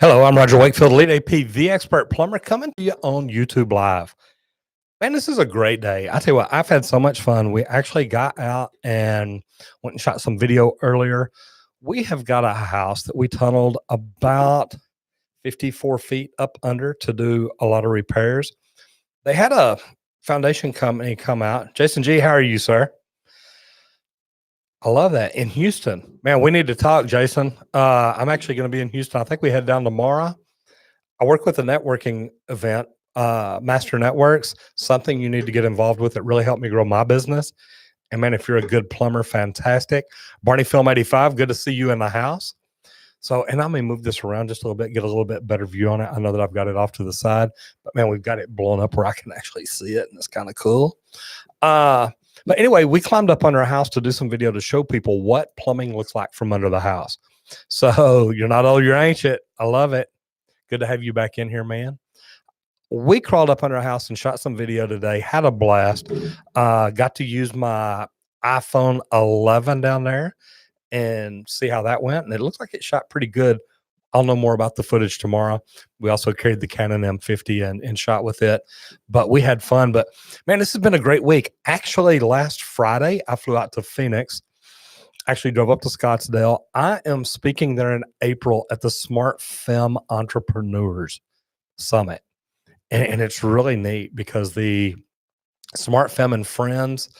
Hello, I'm Roger Wakefield, Lead AP, the expert plumber, coming to you on YouTube Live. Man, this is a great day. I tell you what, I've had so much fun. We actually got out and went and shot some video earlier. We have got a house that we tunneled about 54 feet up under to do a lot of repairs. They had a foundation company come out. Jason G, how are you, sir? I love that. In Houston. Man, we need to talk, Jason. I'm actually going to be in Houston. I think we head down tomorrow. I work with a networking event, Master Networks, something you need to get involved with that really helped me grow my business. And man, if you're a good plumber, fantastic. Barney Film 85, good to see you in the house. So, and I may move this around just a little bit, get a little bit better view on it. I know that I've got it off to the side, but man, we've got it blown up where I can actually see it, and it's kind of cool. But anyway, we climbed up under a house to do some video to show people what plumbing looks like from under the house. So you're not old, you're ancient. I love it. Good to have you back in here, man. We crawled up under a house and shot some video today. Had a blast. Got to use my iPhone 11 down there and see how that went. And it looks like it shot pretty good. I'll know more about the footage tomorrow. We also carried the Canon M50 and shot with it. But we had fun. But man, this has been a great week. Actually, last Friday, I flew out to Phoenix. Actually drove up to Scottsdale. I am speaking there in April at the Smart Fem Entrepreneurs Summit. And it's really neat because the Smart Fem and Friends,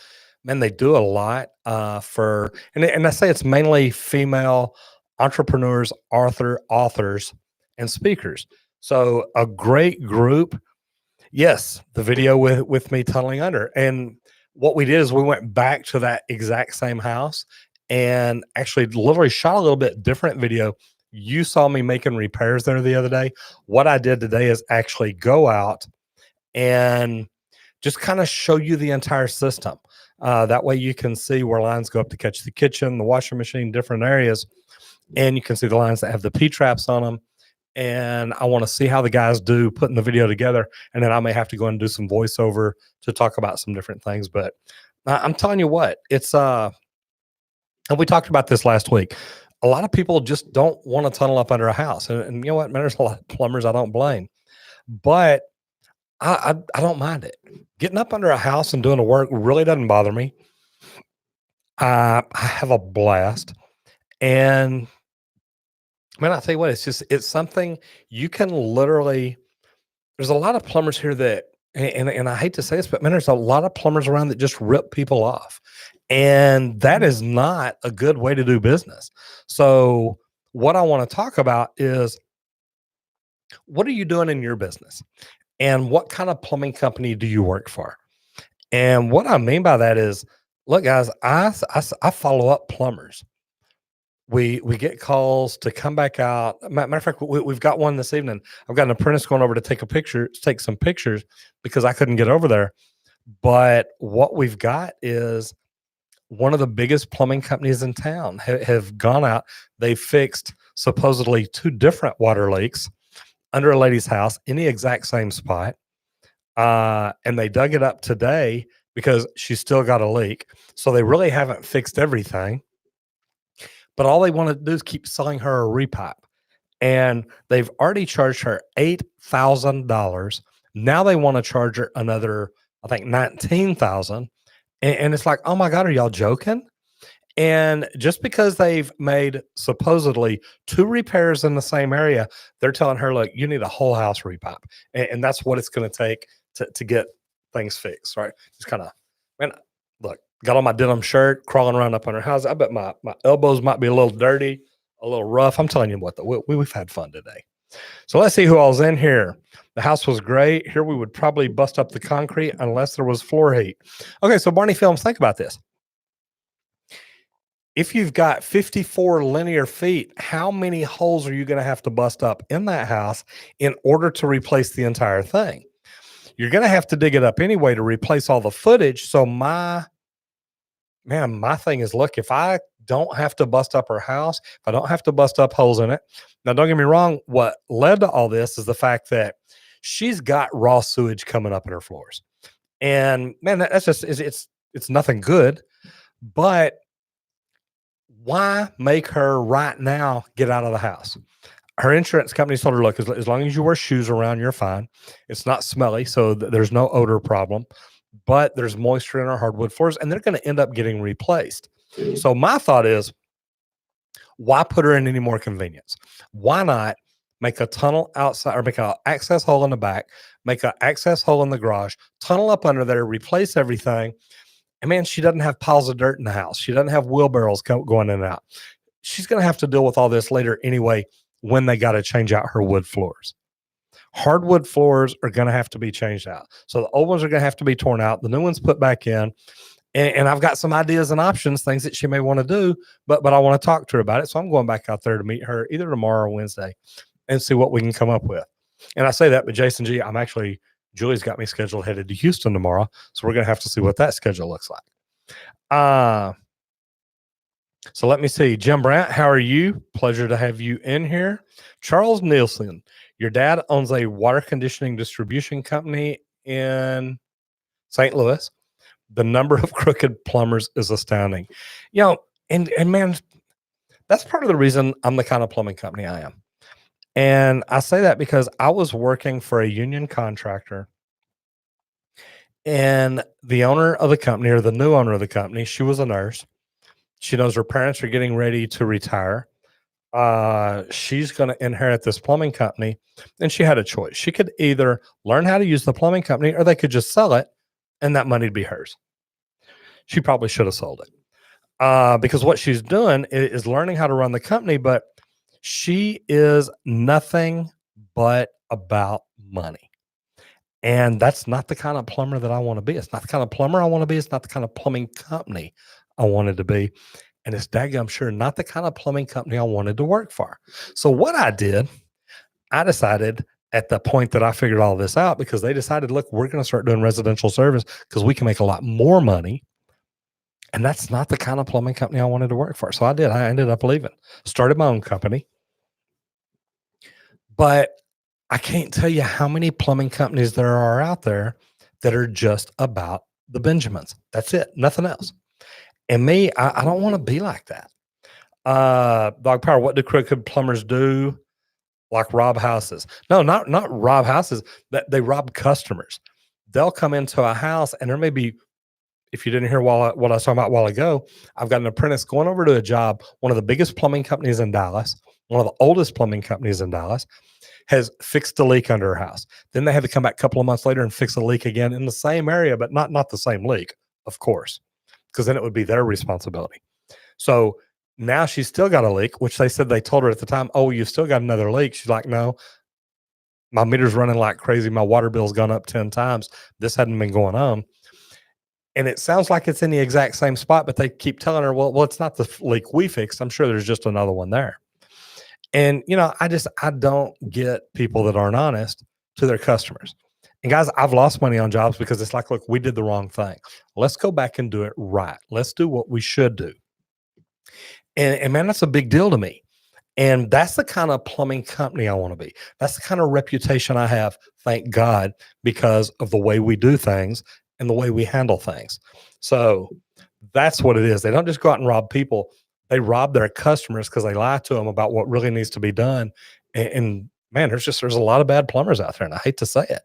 man, they do a lot and I say it's mainly female entrepreneurs, authors, and speakers. So a great group. Yes, the video with me tunneling under. And what we did is we went back to that exact same house and actually literally shot a little bit different video. You saw me making repairs there the other day. What I did today is actually go out and just kind of show you the entire system. That way you can see where lines go up to catch the kitchen, the washing machine, different areas. And you can see the lines that have the P-traps on them. And I want to see how the guys do putting the video together. And then I may have to go and do some voiceover to talk about some different things. But I'm telling you what, it's and we talked about this last week. A lot of people just don't want to tunnel up under a house. And you know what, man, there's a lot of plumbers I don't blame. But I don't mind it. Getting up under a house and doing the work really doesn't bother me. I have a blast. And man, I tell you what, it's something you can literally, there's a lot of plumbers here that, and I hate to say this, but man, there's a lot of plumbers around that just rip people off. And that is not a good way to do business. So what I want to talk about is, what are you doing in your business? And what kind of plumbing company do you work for? And what I mean by that is, look, guys, I follow up plumbers. We get calls to come back out. Matter of fact, we've got one this evening. I've got an apprentice going over to take some pictures because I couldn't get over there. But what we've got is one of the biggest plumbing companies in town have gone out. They fixed supposedly 2 different water leaks under a lady's house in the exact same spot. And they dug it up today because she's still got a leak. So they really haven't fixed everything. But all they want to do is keep selling her a repipe. And they've already charged her $8,000. Now they want to charge her another, I think, $19,000. And it's like, oh my God, are y'all joking? And just because they've made supposedly 2 repairs in the same area, they're telling her, look, you need a whole house repipe. And that's what it's going to take to get things fixed, right? Just kind of, man, look, got on my denim shirt, crawling around up on her house. I bet my elbows might be a little dirty, a little rough. I'm telling you what, we've had fun today. So let's see who all's in here. The house was great. Here we would probably bust up the concrete unless there was floor heat. Okay, so Barney Films, think about this. If you've got 54 linear feet, how many holes are you going to have to bust up in that house in order to replace the entire thing? You're going to have to dig it up anyway to replace all the footage. So my thing is, look, if I don't have to bust up her house, if I don't have to bust up holes in it. Now, don't get me wrong. What led to all this is the fact that she's got raw sewage coming up in her floors. And man, that's just, it's nothing good. But why make her right now get out of the house? her insurance company told her, look, as long as you wear shoes around, you're fine. It's not smelly, so there's no odor problem, but there's moisture in our hardwood floors, and they're going to end up getting replaced. So my thought is, why put her in any more convenience? Why not make a tunnel outside, or make an access hole in the back, make an access hole in the garage, tunnel up under there, replace everything. And man, she doesn't have piles of dirt in the house. She doesn't have wheelbarrows going in and out. She's going to have to deal with all this later anyway when they got to change out her wood floors. Hardwood floors are going to have to be changed out. So the old ones are going to have to be torn out, the new ones put back in. And I've got some ideas and options, things that she may want to do, but I want to talk to her about it. So I'm going back out there to meet her either tomorrow or Wednesday and see what we can come up with. And I say that, but Jason G, Julie's got me scheduled headed to Houston tomorrow. So we're going to have to see what that schedule looks like. So let me see. Jim Brandt, how are you? Pleasure to have you in here. Charles Nielsen, your dad owns a water conditioning distribution company in St. Louis. The number of crooked plumbers is astounding. And man, that's part of the reason I'm the kind of plumbing company I am. And I say that because I was working for a union contractor, and the owner of the company, or the new owner of the company, she was a nurse. She knows her parents are getting ready to retire. She's going to inherit this plumbing company, and she had a choice. She could either learn how to use the plumbing company, or they could just sell it, and that money would be hers. She probably should have sold it, because what she's doing is learning how to run the company, but she is nothing but about money. And that's not the kind of plumber that I want to be. It's not the kind of plumber I want to be. It's not the kind of plumbing company I wanted to be. And it's daggum sure not the kind of plumbing company I wanted to work for. So what I did, I decided at the point that I figured all this out, because they decided, look, we're going to start doing residential service because we can make a lot more money. And that's not the kind of plumbing company I wanted to work for. So I did. I ended up leaving, started my own company. But I can't tell you how many plumbing companies there are out there that are just about the Benjamins. That's it. Nothing else. And me, I don't want to be like that. Dog Power, what do crooked plumbers do? Like rob houses? No, not rob houses. That they rob customers. They'll come into a house, and there may be, if you didn't hear what I was talking about a while ago, I've got an apprentice going over to a job. One of the biggest plumbing companies in Dallas, one of the oldest plumbing companies in Dallas, has fixed a leak under her house. Then they had to come back a couple of months later and fix a leak again in the same area, but not the same leak, of course, because then it would be their responsibility. So now she's still got a leak, which they said, they told her at the time, oh, you've still got another leak. She's like, no, my meter's running like crazy. My water bill's gone up 10 times. This hadn't been going on. And it sounds like it's in the exact same spot, but they keep telling her, well, it's not the leak we fixed. I'm sure there's just another one there. And, I don't get people that aren't honest to their customers. And guys, I've lost money on jobs because it's like, look, we did the wrong thing. Let's go back and do it right. Let's do what we should do. And man, that's a big deal to me. And that's the kind of plumbing company I want to be. That's the kind of reputation I have, thank God, because of the way we do things and the way we handle things. So that's what it is. They don't just go out and rob people. They rob their customers because they lie to them about what really needs to be done. And man, there's a lot of bad plumbers out there, and I hate to say it.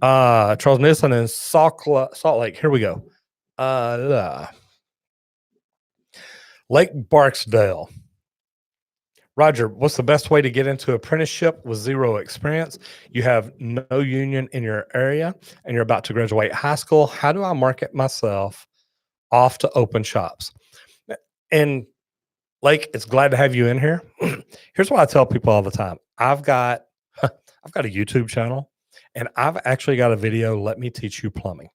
Charles Nielsen in Salt Lake. Here we go. Lake Barksdale. Roger, what's the best way to get into apprenticeship with zero experience? You have no union in your area and you're about to graduate high school. How do I market myself off to open shops? And Lake, it's glad to have you in here. Here's what I tell people all the time. I've got a YouTube channel, and I've actually got a video, Let Me Teach You Plumbing.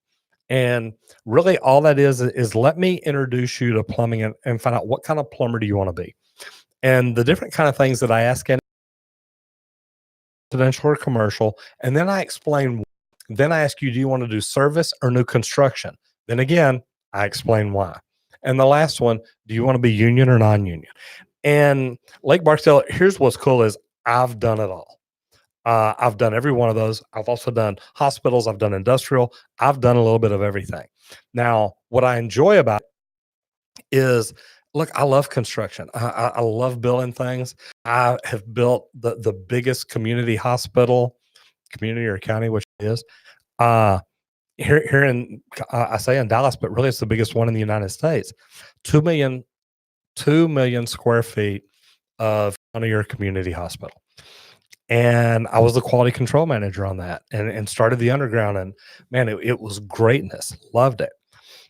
And really all that is let me introduce you to plumbing and find out what kind of plumber do you want to be. And the different kind of things that I ask in residential or commercial, and then I explain. Then I ask you, do you want to do service or new construction? Then again, I explain why. And the last one, do you want to be union or non-union? And Lake Barksdale, here's what's cool is I've done it all. I've done every one of those. I've also done hospitals. I've done industrial. I've done a little bit of everything. Now, what I enjoy about it is Look, I love construction. I love building things. I have built the biggest community hospital, community or county, which it is, uh, here in I say in Dallas, but really it's the biggest one in the United States. 2,000,000 2,000,000 square feet of county or community hospital. And I was the quality control manager on that and started the underground. And man, it was greatness. Loved it.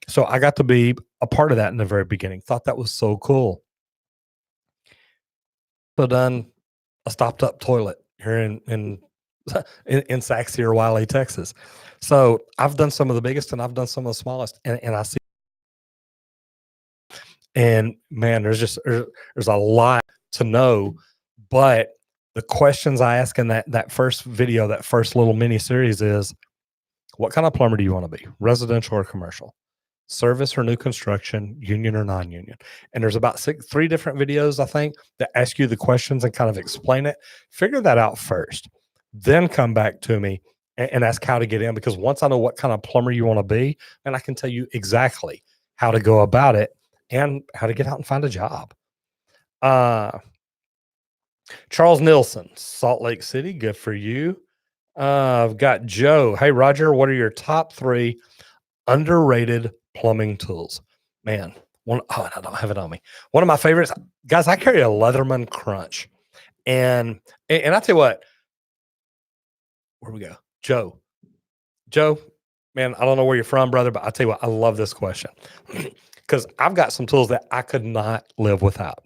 So I got to be a part of that in the very beginning. Thought that was so cool. So done a stopped up toilet here in Saxe or Wiley, Texas. So I've done some of the biggest and I've done some of the smallest. And I see, and man, there's a lot to know. But the questions I ask in that first video, that first little mini series is, what kind of plumber do you want to be? Residential or commercial? Service or new construction, union or non-union? And there's about three different videos, I think, that ask you the questions and kind of explain it. Figure that out first, then come back to me and ask how to get in. Because once I know what kind of plumber you want to be, then I can tell you exactly how to go about it and how to get out and find a job. Uh, Charles Nilsson, Salt Lake City, good for you. I've got Joe. Hey, Roger, what are your top three underrated plumbing tools? Man, I don't have it on me. One of my favorites, guys, I carry a Leatherman Crunch. And I tell you what, where we go? Joe, man, I don't know where you're from, brother, but I tell you what, I love this question because I've got some tools that I could not live without.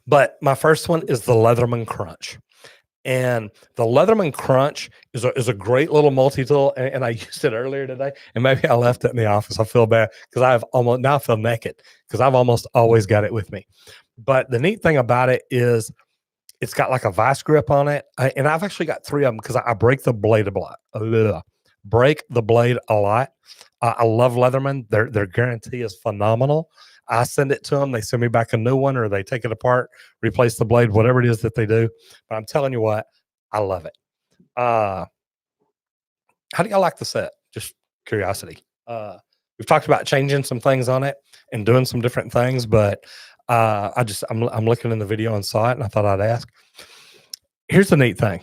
But my first one is the Leatherman Crunch. And the Leatherman Crunch is a great little multi-tool, and I used it earlier today, and maybe I left it in the office. I feel bad because now I feel naked because I've almost always got it with me. But the neat thing about it is it's got like a vice grip on it, and I've actually got three of them because I break the blade a lot. Break the blade a lot. I love Leatherman. Their guarantee is phenomenal. I send it to them. They send me back a new one, or they take it apart, replace the blade, whatever it is that they do. But I'm telling you what, I love it. How do y'all like the set? Just curiosity. We've talked about changing some things on it and doing some different things, but I'm looking in the video and saw it, and I thought I'd ask. Here's the neat thing.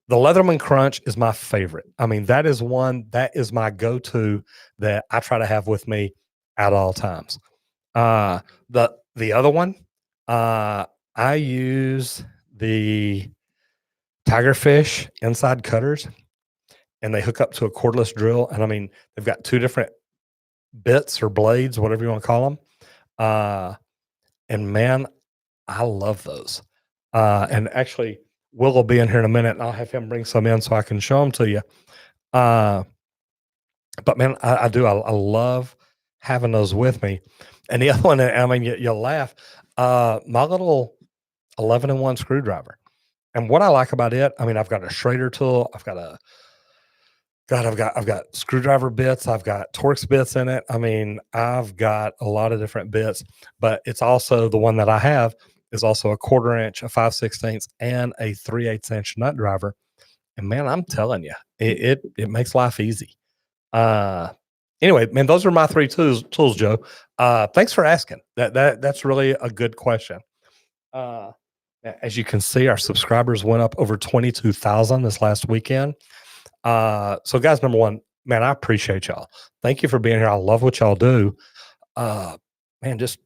The Leatherman Crunch is my favorite. I mean, that is my go-to that I try to have with me at all times. The other one, I use the Tigerfish inside cutters, and they hook up to a cordless drill. And I mean, they've got two different bits or blades, whatever you want to call them. And man, I love those. And actually, Will be in here in a minute, and I'll have him bring some in so I can show them to you. But man, I do. I love having those with me. And the other one, I mean, you'll laugh. My little 11-in-1 screwdriver. And what I like about it, I mean, I've got a Schrader tool. I've got screwdriver bits. I've got Torx bits in it. I mean, I've got a lot of different bits, but it's also the one that I have is also a 1/4 inch, a 5/16, and a 3/8 inch nut driver. And man, I'm telling you, it makes life easy. Anyway, man, those are my three tools, Joe. Thanks for asking. That's really a good question. As you can see, our subscribers went up over 22,000 this last weekend. So guys, number one, man, I appreciate y'all. Thank you for being here. I love what y'all do. Man, just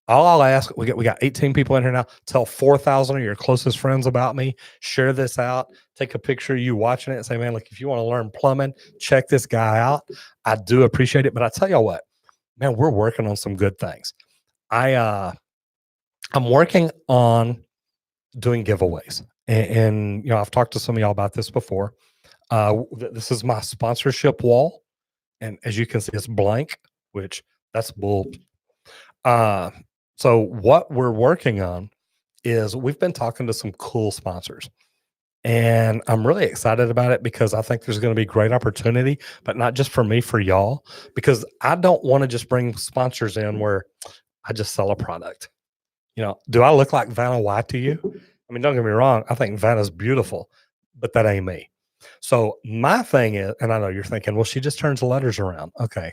all I'll ask, we got 18 people in here now. Tell 4,000 of your closest friends about me. Share this out. Take a picture of you watching it and say, man, look, if you want to learn plumbing, check this guy out. I do appreciate it. But I tell you what, man, we're working on some good things. I'm working on doing giveaways. And you know, I've talked to some of y'all about this before. This is my sponsorship wall. And as you can see, it's blank, which that's bull. So what we're working on is we've been talking to some cool sponsors, and I'm really excited about it because I think there's going to be great opportunity, but not just for me, for y'all, because I don't want to just bring sponsors in where I just sell a product. You know, do I look like Vanna White to you? I mean, don't get me wrong. I think Vanna's beautiful, but that ain't me. So my thing is, and I know you're thinking, well, she just turns the letters around. Okay,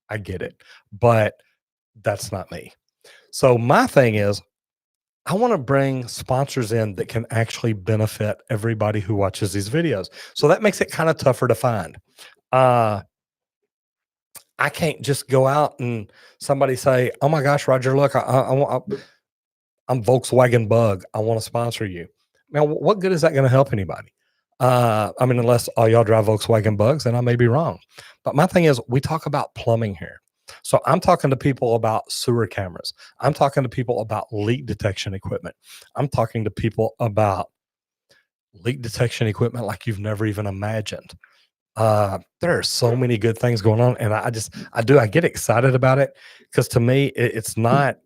I get it, but that's not me. So my thing is, I want to bring sponsors in that can actually benefit everybody who watches these videos. So that makes it kind of tougher to find. Uh, I can't just go out and somebody say, "Oh my gosh, Roger, look, I'm Volkswagen Bug. I want to sponsor you." Now, what good is that going to help anybody? I mean, unless all y'all drive Volkswagen Bugs, then I may be wrong. But my thing is, we talk about plumbing here. So I'm talking to people about sewer cameras. I'm talking to people about leak detection equipment. I'm talking to people about leak detection equipment like you've never even imagined. There are so many good things going on, and I get excited about it because to me, it's not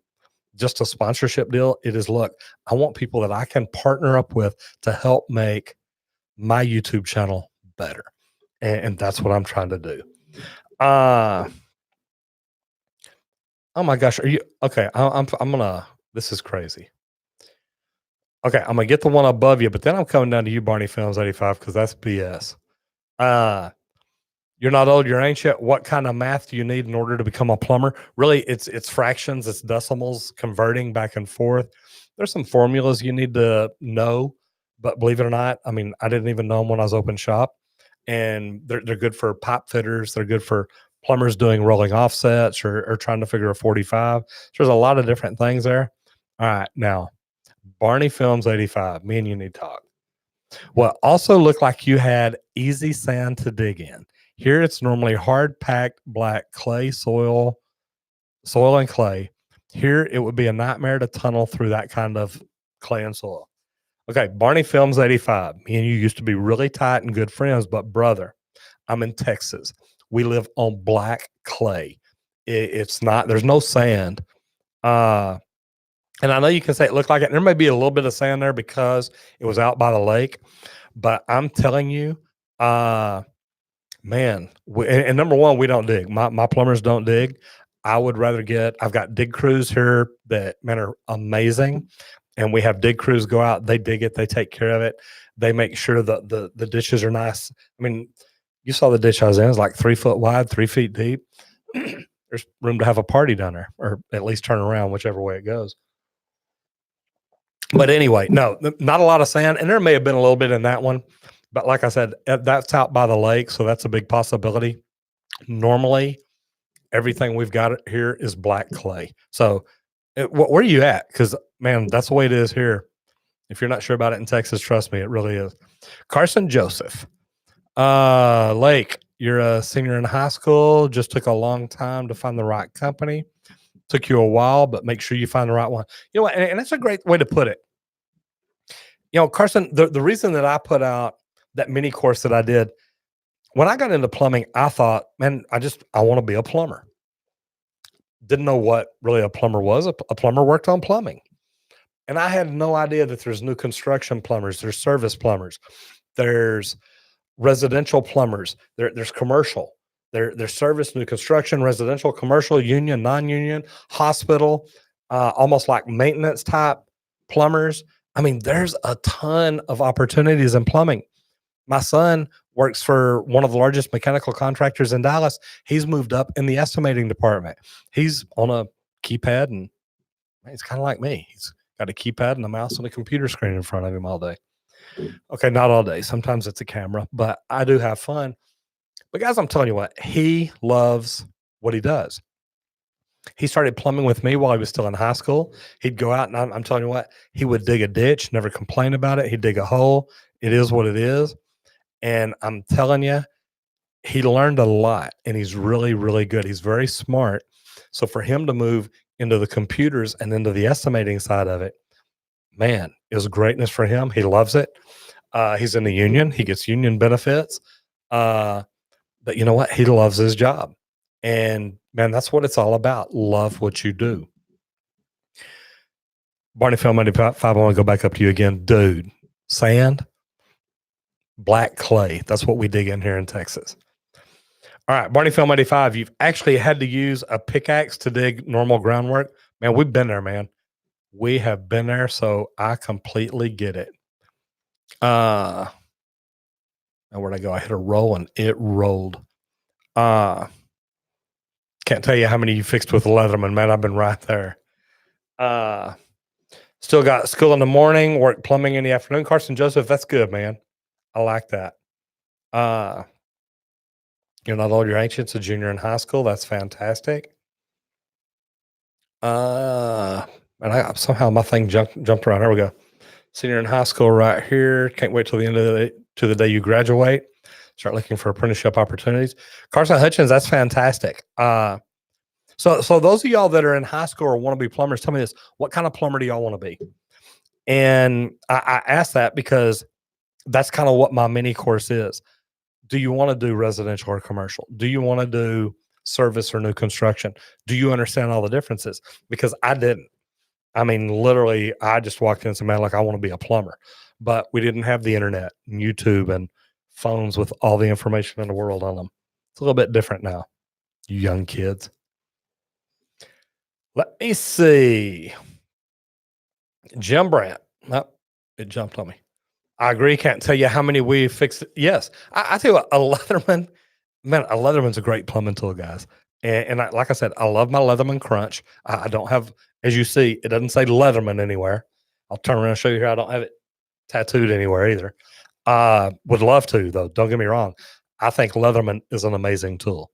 just a sponsorship deal. It is, look, I want people that I can partner up with to help make my YouTube channel better. And that's what I'm trying to do. Oh my gosh, are you okay? I'm gonna. This is crazy. Okay, I'm gonna get the one above you, but then I'm coming down to you, Barney Films 85, because that's BS. Uh, You're not old, you're ancient. What kind of math do you need in order to become a plumber? Really, it's fractions, it's decimals, converting back and forth. There's some formulas you need to know, but believe it or not, I mean, I didn't even know them when I was open shop, and they're good for pipe fitters. They're good for plumbers doing rolling offsets or trying to figure a 45. So there's a lot of different things there. All right, now Barney Films 85. Me and you need to talk. What also looked like you had easy sand to dig in. Here it's normally hard packed black clay soil and clay. Here it would be a nightmare to tunnel through that kind of clay and soil. Okay, Barney Films 85. Me and you used to be really tight and good friends, but brother, I'm in Texas. We live on black clay. It's not, there's no sand. Uh, and I know you can say it looked like it. There may be a little bit of sand there because it was out by the lake, but I'm telling you, uh, man, and number one, we don't dig. My plumbers don't dig. I've got dig crews here that, man, are amazing. And we have dig crews go out, they dig it, they take care of it. They make sure that the ditches are nice. I mean, you saw the ditch I was in, it's like 3 foot wide, 3 feet deep. There's room to have a party down there, or at least turn around, whichever way it goes. But anyway, no, not a lot of sand, and there may have been a little bit in that one, but like I said, that's out by the lake, so that's a big possibility. Normally, everything we've got here is black clay. So, where are you at? Because man, that's the way it is here. If you're not sure about it in Texas, trust me, it really is. Carson Joseph, Lake, you're a senior in high school. Just took a long time to find the right company. Took you a while, but make sure you find the right one. You know what? And that's a great way to put it. You know, Carson, the reason that I put out that mini course that I did, when I got into plumbing, I thought, man, I want to be a plumber. Didn't know what really a plumber was. A plumber worked on plumbing. And I had no idea that there's new construction plumbers, there's service plumbers, there's residential plumbers, there's commercial, there's service, new construction, residential, commercial, union, non-union, hospital, almost like maintenance type plumbers. I mean, there's a ton of opportunities in plumbing. My son works for one of the largest mechanical contractors in Dallas. He's moved up in the estimating department. He's on a keypad, and he's kind of like me. He's got a keypad and a mouse and a computer screen in front of him all day. Okay, not all day. Sometimes it's a camera, but I do have fun. But guys, I'm telling you what, he loves what he does. He started plumbing with me while he was still in high school. He'd go out and I'm telling you what, he would dig a ditch, never complain about it. He'd dig a hole. It is what it is. And I'm telling you, he learned a lot and he's really, really good. He's very smart. So for him to move into the computers and into the estimating side of it, man, it was greatness for him. He loves it. He's in the union. He gets union benefits. But you know what? He loves his job. And man, that's what it's all about. Love what you do. Barney Film 85, I want to go back up to you again. Dude, sand, black clay. That's what we dig in here in Texas. All right, Barney Film 85, you've actually had to use a pickaxe to dig normal groundwork. Man, we've been there, man. We have been there, so I completely get it. Now where'd I go? I hit a roll and it rolled. Can't tell you how many you fixed with Leatherman, man. I've been right there. Uh, Still got school in the morning, work plumbing in the afternoon. Carson Joseph, that's good, man. I like that. Uh, you're not old, you're ancient. So junior in high school, that's fantastic. Uh, and I somehow my thing jumped around. There we go. Senior in high school, right here. Can't wait till the end of the day, to the day you graduate. Start looking for apprenticeship opportunities. Carson Hutchins, that's fantastic. So those of y'all that are in high school or want to be plumbers, tell me this: what kind of plumber do y'all want to be? And I ask that because that's kind of what my mini course is. Do you want to do residential or commercial? Do you want to do service or new construction? Do you understand all the differences? Because I didn't. I mean, literally, I just walked in and said, man, like, I want to be a plumber. But we didn't have the internet and YouTube and phones with all the information in the world on them. It's a little bit different now, you young kids. Let me see. Jim Brandt. Oh, it jumped on me. I agree. Can't tell you how many we fixed. Yes. I tell you what, a Leatherman, man, a Leatherman's a great plumbing tool, guys. And like I said, I love my Leatherman Crunch. I don't have, as you see, it doesn't say Leatherman anywhere. I'll turn around and show you here. I don't have it tattooed anywhere either. Would love to, though. Don't get me wrong. I think Leatherman is an amazing tool.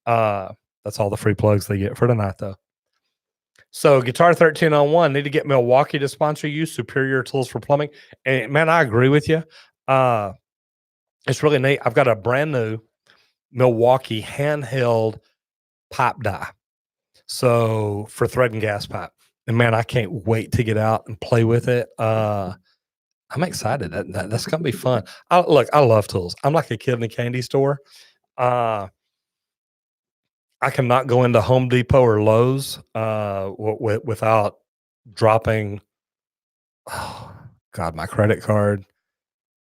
That's all the free plugs they get for tonight, though. So Guitar 1301, need to get Milwaukee to sponsor you, superior tools for plumbing. And man, I agree with you. It's really neat. I've got a brand new Milwaukee handheld pipe die. So for thread and gas pipe. And man, I can't wait to get out and play with it. I'm excited. That's gonna be fun. Look, I love tools. I'm like a kid in a candy store. I cannot go into Home Depot or Lowe's without dropping, oh God, my credit card.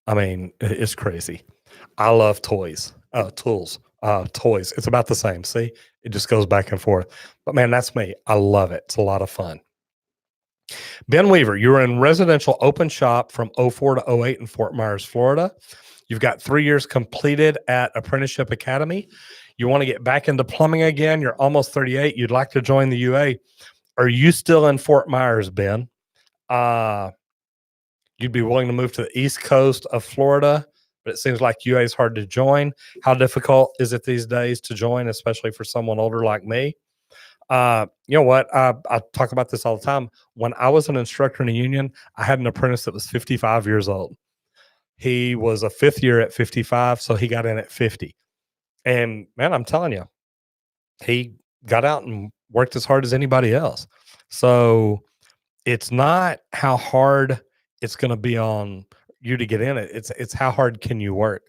I mean, it's crazy. I love toys, tools, toys. It's about the same. See, it just goes back and forth. But man, that's me. I love it. It's a lot of fun. Ben Weaver, you were in residential open shop from 04 to 08 in Fort Myers, Florida. You've got 3 years completed at Apprenticeship Academy. You want to get back into plumbing again. You're almost 38. You'd like to join the UA. Are you still in Fort Myers, Ben? You'd be willing to move to the East Coast of Florida, but it seems like UA is hard to join. How difficult is it these days to join, especially for someone older like me? You know what? I talk about this all the time. When I was an instructor in a union, I had an apprentice that was 55 years old. He was a fifth year at 55, so he got in at 50. And man, I'm telling you, he got out and worked as hard as anybody else. So it's not how hard it's going to be on you to get in it. It's how hard can you work?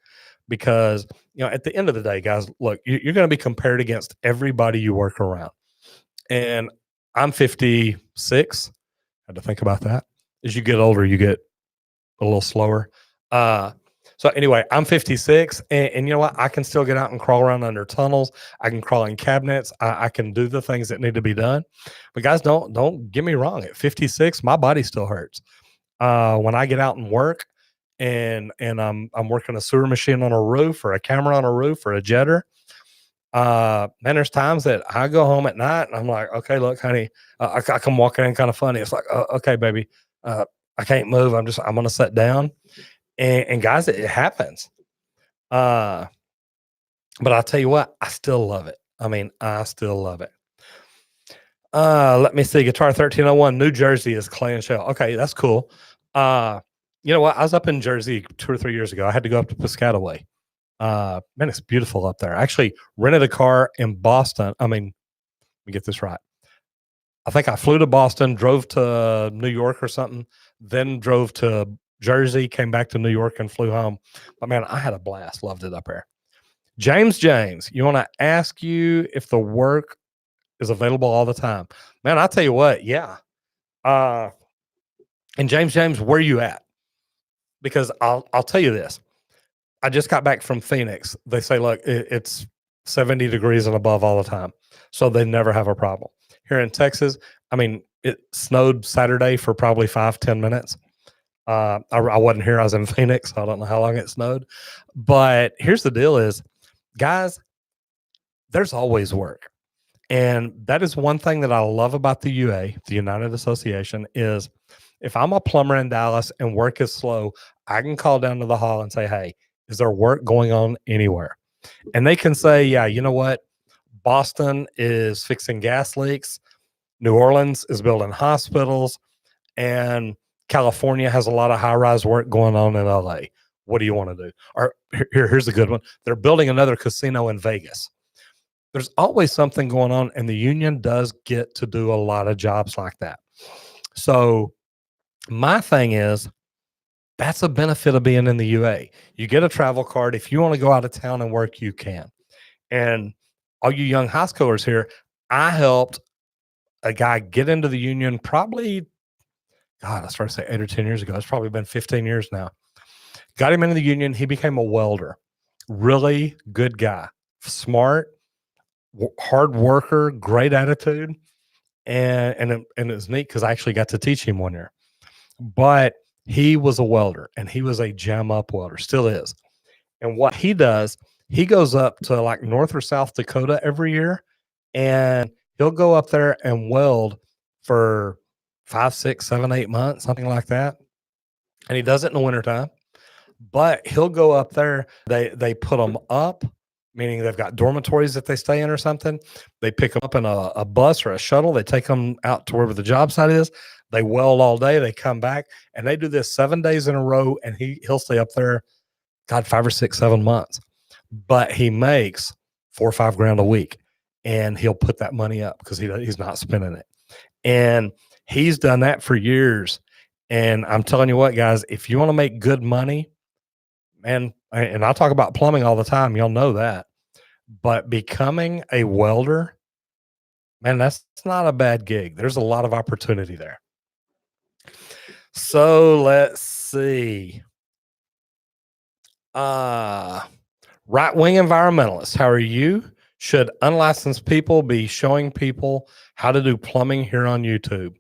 Because, you know, at the end of the day, guys, look, you're going to be compared against everybody you work around. And I'm 56. Had to think about that. As you get older, you get a little slower. So anyway, I'm 56, and you know what? I can still get out and crawl around under tunnels. I can crawl in cabinets. I can do the things that need to be done. But guys, don't get me wrong. At 56, my body still hurts. When I get out and work, and I'm working a sewer machine on a roof, or a camera on a roof, or a jetter. Man, there's times that I go home at night and I'm like, okay, look, honey, I come walking in kind of funny. It's like, okay, baby, I can't move. I'm going to sit down. And guys, it happens. But I'll tell you what, I still love it. I mean, I still love it. Let me see. Guitar 1301, New Jersey is clay and shell. Okay, that's cool. You know what? I was up in Jersey 2 or 3 years ago. I had to go up to Piscataway. Man, it's beautiful up there. I actually rented a car in Boston. I mean, let me get this right. I think I flew to Boston, drove to New York or something, then drove to Jersey, came back to New York and flew home. But man, I had a blast. Loved it up there. James, you want to ask you if the work is available all the time? Man, I'll tell you what. Yeah. And James, where you at? Because I'll tell you this. I just got back from Phoenix. They say, look, it's 70 degrees and above all the time. So they never have a problem. Here in Texas, I mean, it snowed Saturday for probably 5-10 minutes. I wasn't here. I was in Phoenix. So I don't know how long it snowed. But here's the deal is, guys, there's always work. And that is one thing that I love about the UA, the United Association, is if I'm a plumber in Dallas and work is slow, I can call down to the hall and say, hey, is there work going on anywhere? And they can say, yeah, you know what? Boston is fixing gas leaks. New Orleans is building hospitals, and California has a lot of high rise work going on in LA. What do you want to do? Or here's a good one. They're building another casino in Vegas. There's always something going on, and the union does get to do a lot of jobs like that. So my thing is, that's a benefit of being in the UA. You get a travel card. If you want to go out of town and work, you can. And all you young high schoolers here, I helped a guy get into the union probably, God, I started to say 8 or 10 years ago. It's probably been 15 years now. Got him into the union. He became a welder. Really good guy. Smart, hard worker, great attitude. And it was neat because I actually got to teach him one year. But he was a welder, and he was a jam up welder, still is. And what he does, he goes up to like North or South Dakota every year, and he'll go up there and weld for 5, 6, 7, 8 months, something like that. And he does it in the wintertime. But he'll go up there. They put them up, meaning they've got dormitories that they stay in or something. They pick them up in a bus or a shuttle. They take them out to wherever the job site is. They weld all day. They come back, and they do this 7 days in a row. And he'll stay up there, God, 5 or 6, 7 months. But he makes $4 or $5 grand a week, and he'll put that money up because he's not spending it. And he's done that for years. And I'm telling you what, guys, if you want to make good money, man, and I talk about plumbing all the time, y'all know that. But becoming a welder, man, that's not a bad gig. There's a lot of opportunity there. So let's see. Right-wing environmentalists, how are you? Should unlicensed people be showing people how to do plumbing here on YouTube?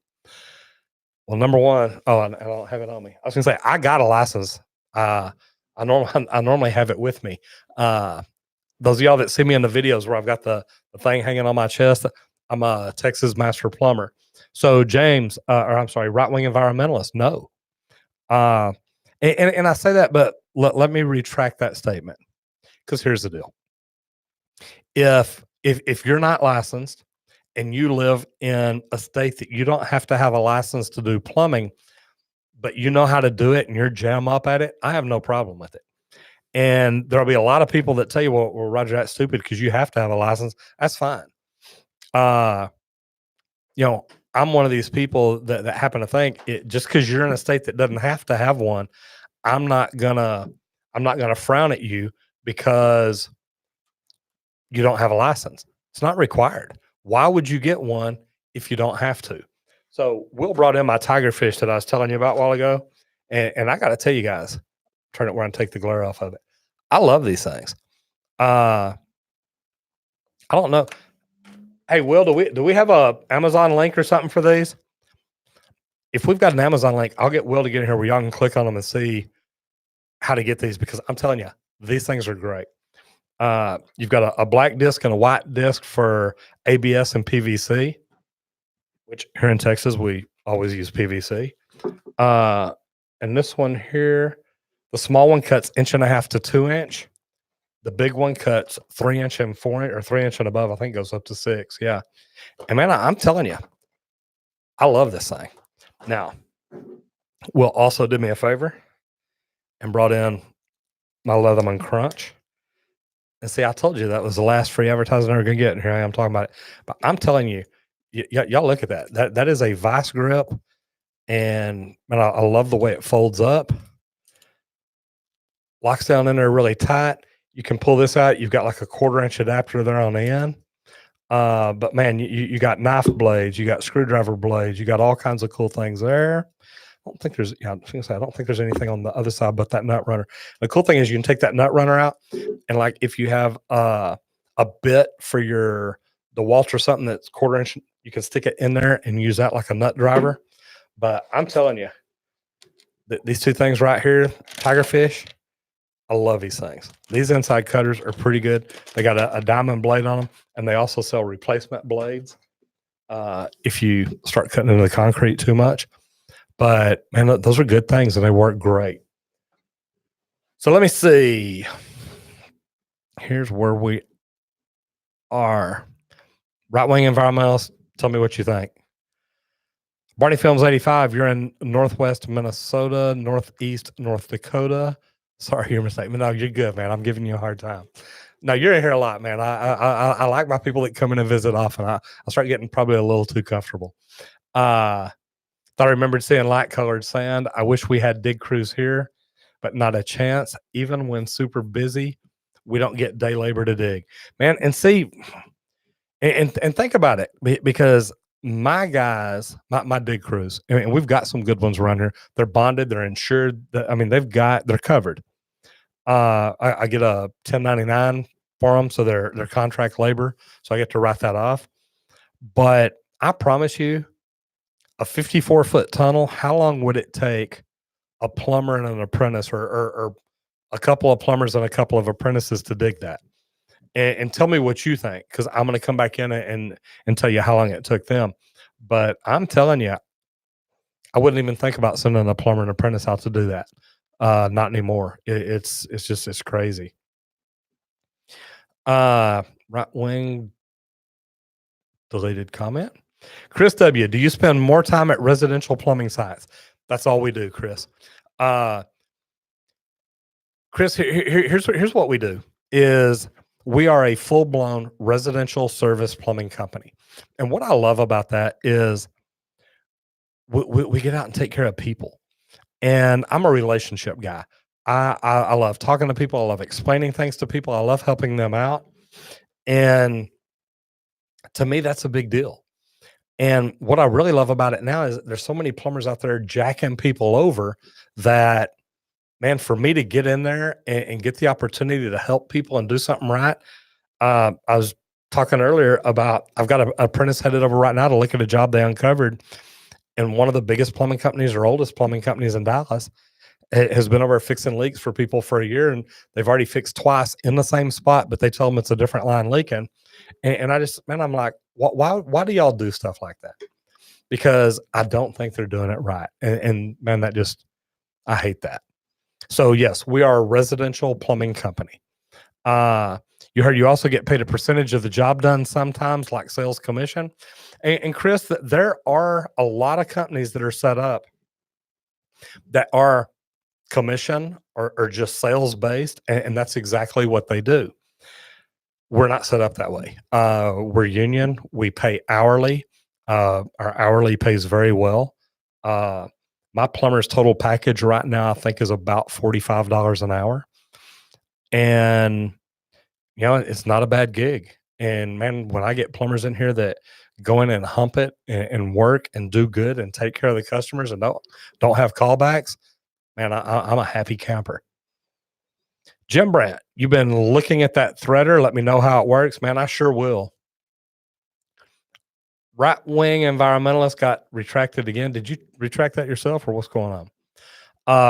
Well, number one, I don't have it on me. I was gonna say I got a license. I normally have it with me. Those of y'all that see me in the videos where I've got the thing hanging on my chest, I'm a Texas master plumber. So James, or I'm sorry, right-wing environmentalist, no. And I say that, but let me retract that statement, because here's the deal. If you're not licensed and you live in a state that you don't have to have a license to do plumbing, but you know how to do it and you're jam up at it, I have no problem with it. And there'll be a lot of people that tell you, well, Roger, that's stupid because you have to have a license. That's fine. I'm one of these people that happen to think just because you're in a state that doesn't have to have one, I'm not gonna frown at you because you don't have a license. It's not required. Why would you get one if you don't have to? So Will brought in my tiger fish that I was telling you about a while ago. And I got to tell you guys, turn it where I take the glare off of it. I love these things. I don't know. Hey, Will, do we have a Amazon link or something for these? If we've got an Amazon link, I'll get Will to get in here where y'all can click on them and see how to get these, because I'm telling you, these things are great. You've got a black disc and a white disc for ABS and PVC, which here in Texas, we always use PVC. And this one here, the small one cuts 1.5 to 2 inch. The big one cuts 3 inch and 4 inch, or 3 inch and above. I think goes up to 6. Yeah. And man, I'm telling you, I love this thing. Now, Will also did me a favor and brought in my Leatherman Crunch. And see, I told you that was the last free advertising I was going to get. And here I am talking about it. But I'm telling you, y'all look at that. That is a vice grip. And man, I love the way it folds up. Locks down in there really tight. You can pull this out. You've got like a 1/4 inch adapter there on the end. But man, you got knife blades, you got screwdriver blades, you got all kinds of cool things there. I don't think there's, I don't think there's anything on the other side but that nut runner. The cool thing is you can take that nut runner out, and like if you have a bit for the Waltz or something that's 1/4 inch, you can stick it in there and use that like a nut driver. But I'm telling you, these two things right here, tiger fish, I love these things. These inside cutters are pretty good. They got a diamond blade on them, and they also sell replacement blades if you start cutting into the concrete too much. But man, look, those are good things, and they work great. So let me see. Here's where we are. Right wing environmentalist, tell me what you think. Barney Films 85, you're in Northwest Minnesota, Northeast North Dakota. Sorry, your mistake. No, you're good, man. I'm giving you a hard time. No, you're in here a lot, man. I like my people that come in and visit often. I start getting probably a little too comfortable. Thought I remembered seeing light colored sand. I wish we had dig crews here, but not a chance. Even when super busy, we don't get day labor to dig, man. And see, and think about it, because my guys, my dig crews, and we've got some good ones around here. They're bonded, they're insured. I mean, they're covered. I get a 1099 for them, so they're contract labor, so I get to write that off. But I promise you, a 54-foot tunnel, how long would it take a plumber and an apprentice, or a couple of plumbers and a couple of apprentices to dig that? And tell me what you think, because I'm going to come back in and tell you how long it took them. But I'm telling you, I wouldn't even think about sending a plumber and apprentice out to do that. Not anymore. It's crazy. Right wing deleted comment. Chris W., do you spend more time at residential plumbing sites? That's all we do, Chris. Chris, here's what we do is we are a full-blown residential service plumbing company. And what I love about that is we get out and take care of people. And I'm a relationship guy. I love talking to people. I love explaining things to people. I love helping them out. And to me, that's a big deal. And what I really love about it now is there's so many plumbers out there jacking people over that, man, for me to get in there and get the opportunity to help people and do something right. I was talking earlier about, I've got an apprentice headed over right now to look at a job they uncovered. And one of the biggest plumbing companies or oldest plumbing companies in Dallas has been over fixing leaks for people for a year. And they've already fixed twice in the same spot, but they tell them it's a different line leaking. And I just, man, I'm like, why do y'all do stuff like that? Because I don't think they're doing it right. And man, I hate that. So yes, we are a residential plumbing company. You heard you also get paid a percentage of the job done sometimes, like sales commission. And Chris, there are a lot of companies that are set up that are commission or just sales based, and that's exactly what they do. We're not set up that way. We're union. We pay hourly. Our hourly pays very well. My plumber's total package right now, I think, is about $45 an hour. And, it's not a bad gig. And man, when I get plumbers in here that go in and hump it and work and do good and take care of the customers and don't have callbacks, man, I'm a happy camper. Jim Brandt, you've been looking at that threader. Let me know how it works, man. I sure will. Right wing environmentalist got retracted again. Did you retract that yourself, or what's going on?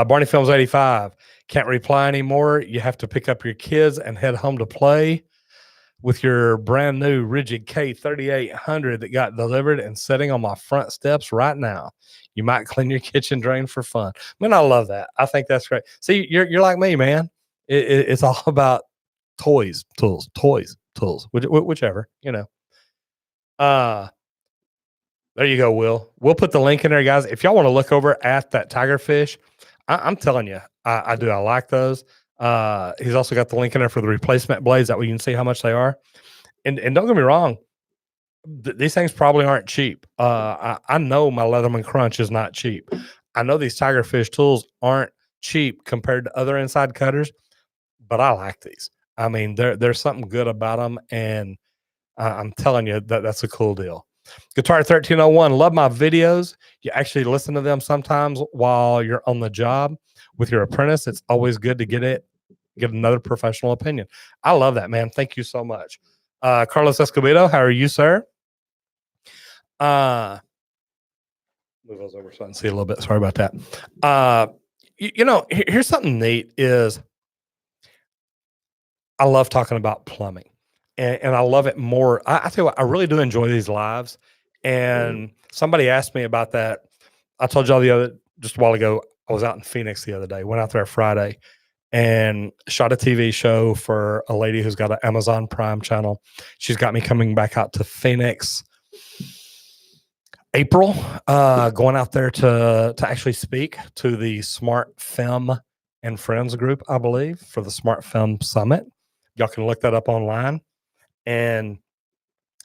Barney Films 85. Can't reply anymore. You have to pick up your kids and head home to play with your brand new Rigid K3800 that got delivered and sitting on my front steps right now. You might clean your kitchen drain for fun. Man, I love that. I think that's great. See, you're like me, man. It's all about tools, whichever, there you go, Will. We'll put the link in there, guys. If y'all want to look over at that tigerfish, I'm telling you, I do. I like those. He's also got the link in there for the replacement blades. That way you can see how much they are. And don't get me wrong, these things probably aren't cheap. I know my Leatherman Crunch is not cheap. I know these tigerfish tools aren't cheap compared to other inside cutters, but I like these. I mean, there's something good about them, and I'm telling you that's a cool deal. Guitar 1301, love my videos. You actually listen to them sometimes while you're on the job with your apprentice. It's always good to get another professional opinion. I love that, man. Thank you so much. Carlos Escobedo, how are you, sir? Move those over so I can see a little bit. Sorry about that. Here's something neat is I love talking about plumbing, and I love it more. I tell you what, I really do enjoy these lives. And somebody asked me about that. I told y'all the other just a while ago. I was out in Phoenix the other day. Went out there Friday and shot a TV show for a lady who's got an Amazon Prime channel. She's got me coming back out to Phoenix April, going out there to actually speak to the Smart Fem and Friends group, I believe, for the Smart Fem Summit. Y'all can look that up online and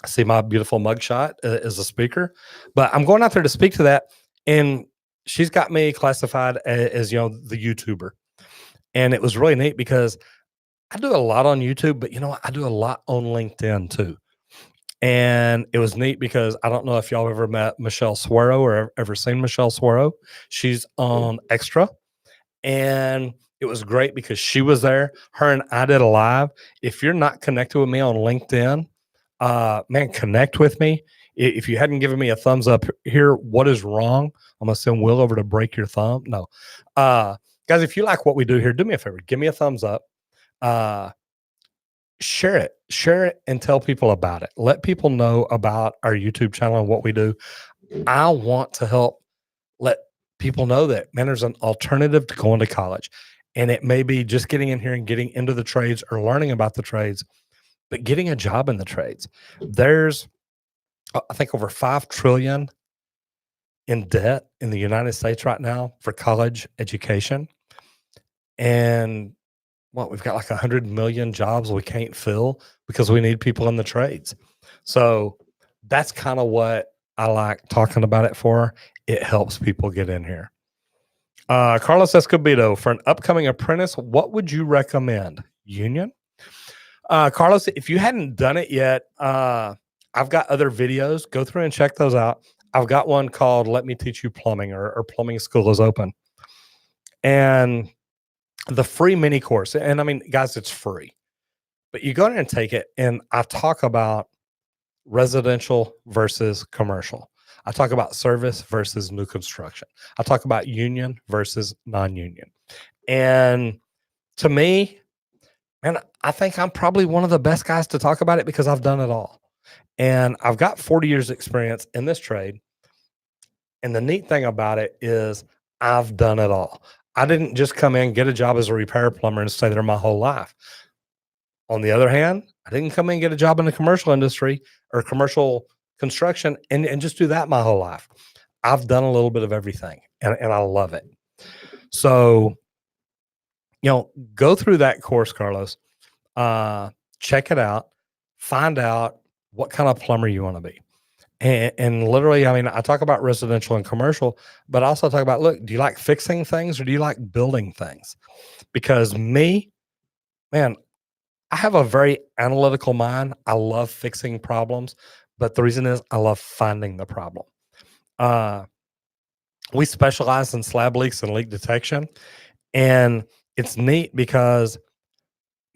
see my beautiful mugshot as a speaker. But I'm going out there to speak to that, and she's got me classified as the YouTuber, and it was really neat because I do a lot on YouTube, but I do a lot on LinkedIn too. And it was neat because I don't know if y'all ever met Michelle Suero or ever seen Michelle Suero. She's on Extra. And it was great because she was there. Her and I did a live. If you're not connected with me on LinkedIn, man, connect with me. If you hadn't given me a thumbs up here, what is wrong? I'm gonna send Will over to break your thumb. No, guys, if you like what we do here, do me a favor, give me a thumbs up. Share it, and tell people about it. Let people know about our YouTube channel and what we do. I want to help let people know that, man, there's an alternative to going to college. And it may be just getting in here and getting into the trades or learning about the trades, but getting a job in the trades. There's, I think, over 5 trillion in debt in the United States right now for college education. And we've got like 100 million jobs we can't fill because we need people in the trades. So that's kind of what I like talking about it for. It helps people get in here. Carlos Escobedo, for an upcoming apprentice, what would you recommend? Union? Carlos, if you hadn't done it yet, I've got other videos. Go through and check those out. I've got one called Let Me Teach You Plumbing, or Plumbing School is Open. And the free mini course, and I mean, guys, it's free, but you go in and take it. And I talk about residential versus commercial. I talk about service versus new construction. I talk about union versus non-union. And to me, man, I think I'm probably one of the best guys to talk about it because I've done it all. And I've got 40 years experience in this trade. And the neat thing about it is I've done it all. I didn't just come in, get a job as a repair plumber and stay there my whole life. On the other hand, I didn't come in and get a job in the commercial industry or commercial construction and just do that my whole life. I've done a little bit of everything, and I love it. So, go through that course, Carlos. Check it out. Find out what kind of plumber you want to be. And literally, I mean, I talk about residential and commercial, but I also talk about, look, do you like fixing things or do you like building things? Because me, man, I have a very analytical mind. I love fixing problems, but the reason is I love finding the problem. We specialize in slab leaks and leak detection, and it's neat because,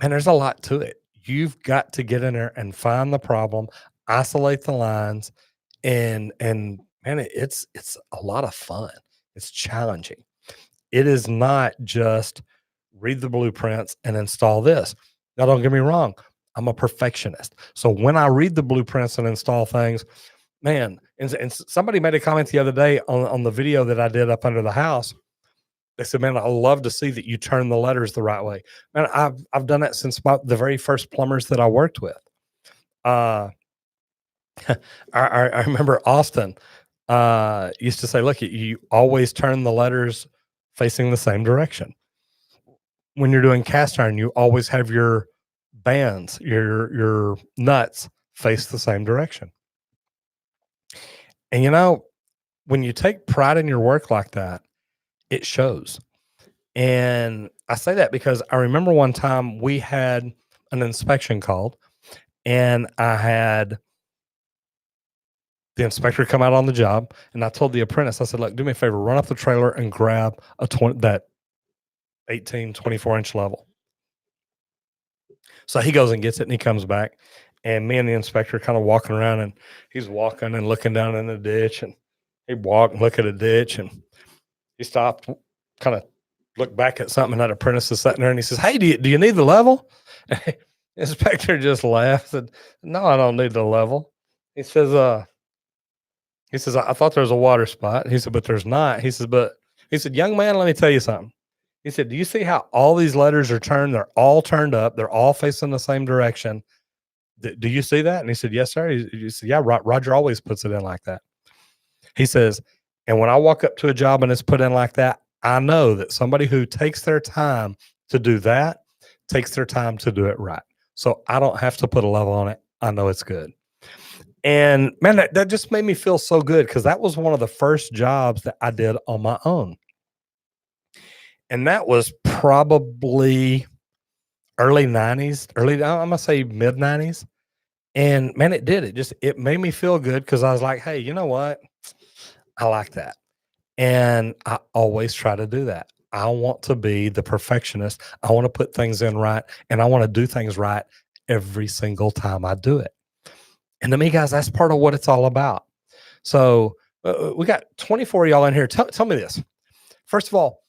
man, there's a lot to it. You've got to get in there and find the problem, isolate the lines, and man, it's a lot of fun. It's challenging. It is not just read the blueprints and install this. Now, don't get me wrong. I'm a perfectionist. So when I read the blueprints and install things, man, and somebody made a comment the other day on the video that I did up under the house. They said, man, I love to see that you turn the letters the right way. Man, I've done that since the very first plumbers that I worked with. I remember Austin used to say, look, you always turn the letters facing the same direction. When you're doing cast iron, you always have your bands, your nuts face the same direction. And when you take pride in your work like that, it shows. And I say that because I remember one time we had an inspection called, and I had the inspector come out on the job, and I told the apprentice, I said, look, do me a favor, run up the trailer and grab that 18, 24-inch level. So he goes and gets it, and he comes back, and me and the inspector kind of walking around, and he's walking and looking down in the ditch, and he walked and look at a ditch, and he stopped, kind of looked back at something, and that apprentice is sitting there, and he says, "Hey, do you need the level?" Inspector just laughs and, "No, I don't need the level." He says, "I thought there was a water spot." He said, "But there's not." He said, "Young man, let me tell you something." He said, "Do you see how all these letters are turned? They're all turned up. They're all facing the same direction. Do you see that?" And he said, "Yes, sir." He said, "Yeah, Roger always puts it in like that." He says, "And when I walk up to a job and it's put in like that, I know that somebody who takes their time to do that takes their time to do it right. So I don't have to put a level on it. I know it's good." And man, that just made me feel so good because that was one of the first jobs that I did on my own. And that was probably early 90s, I'm gonna say mid 90s. And man, it did. It made me feel good because I was like, hey, you know what? I like that. And I always try to do that. I want to be the perfectionist. I want to put things in right and I want to do things right every single time I do it. And to me, guys, that's part of what it's all about. So we got 24 of y'all in here. Tell me this. First of all,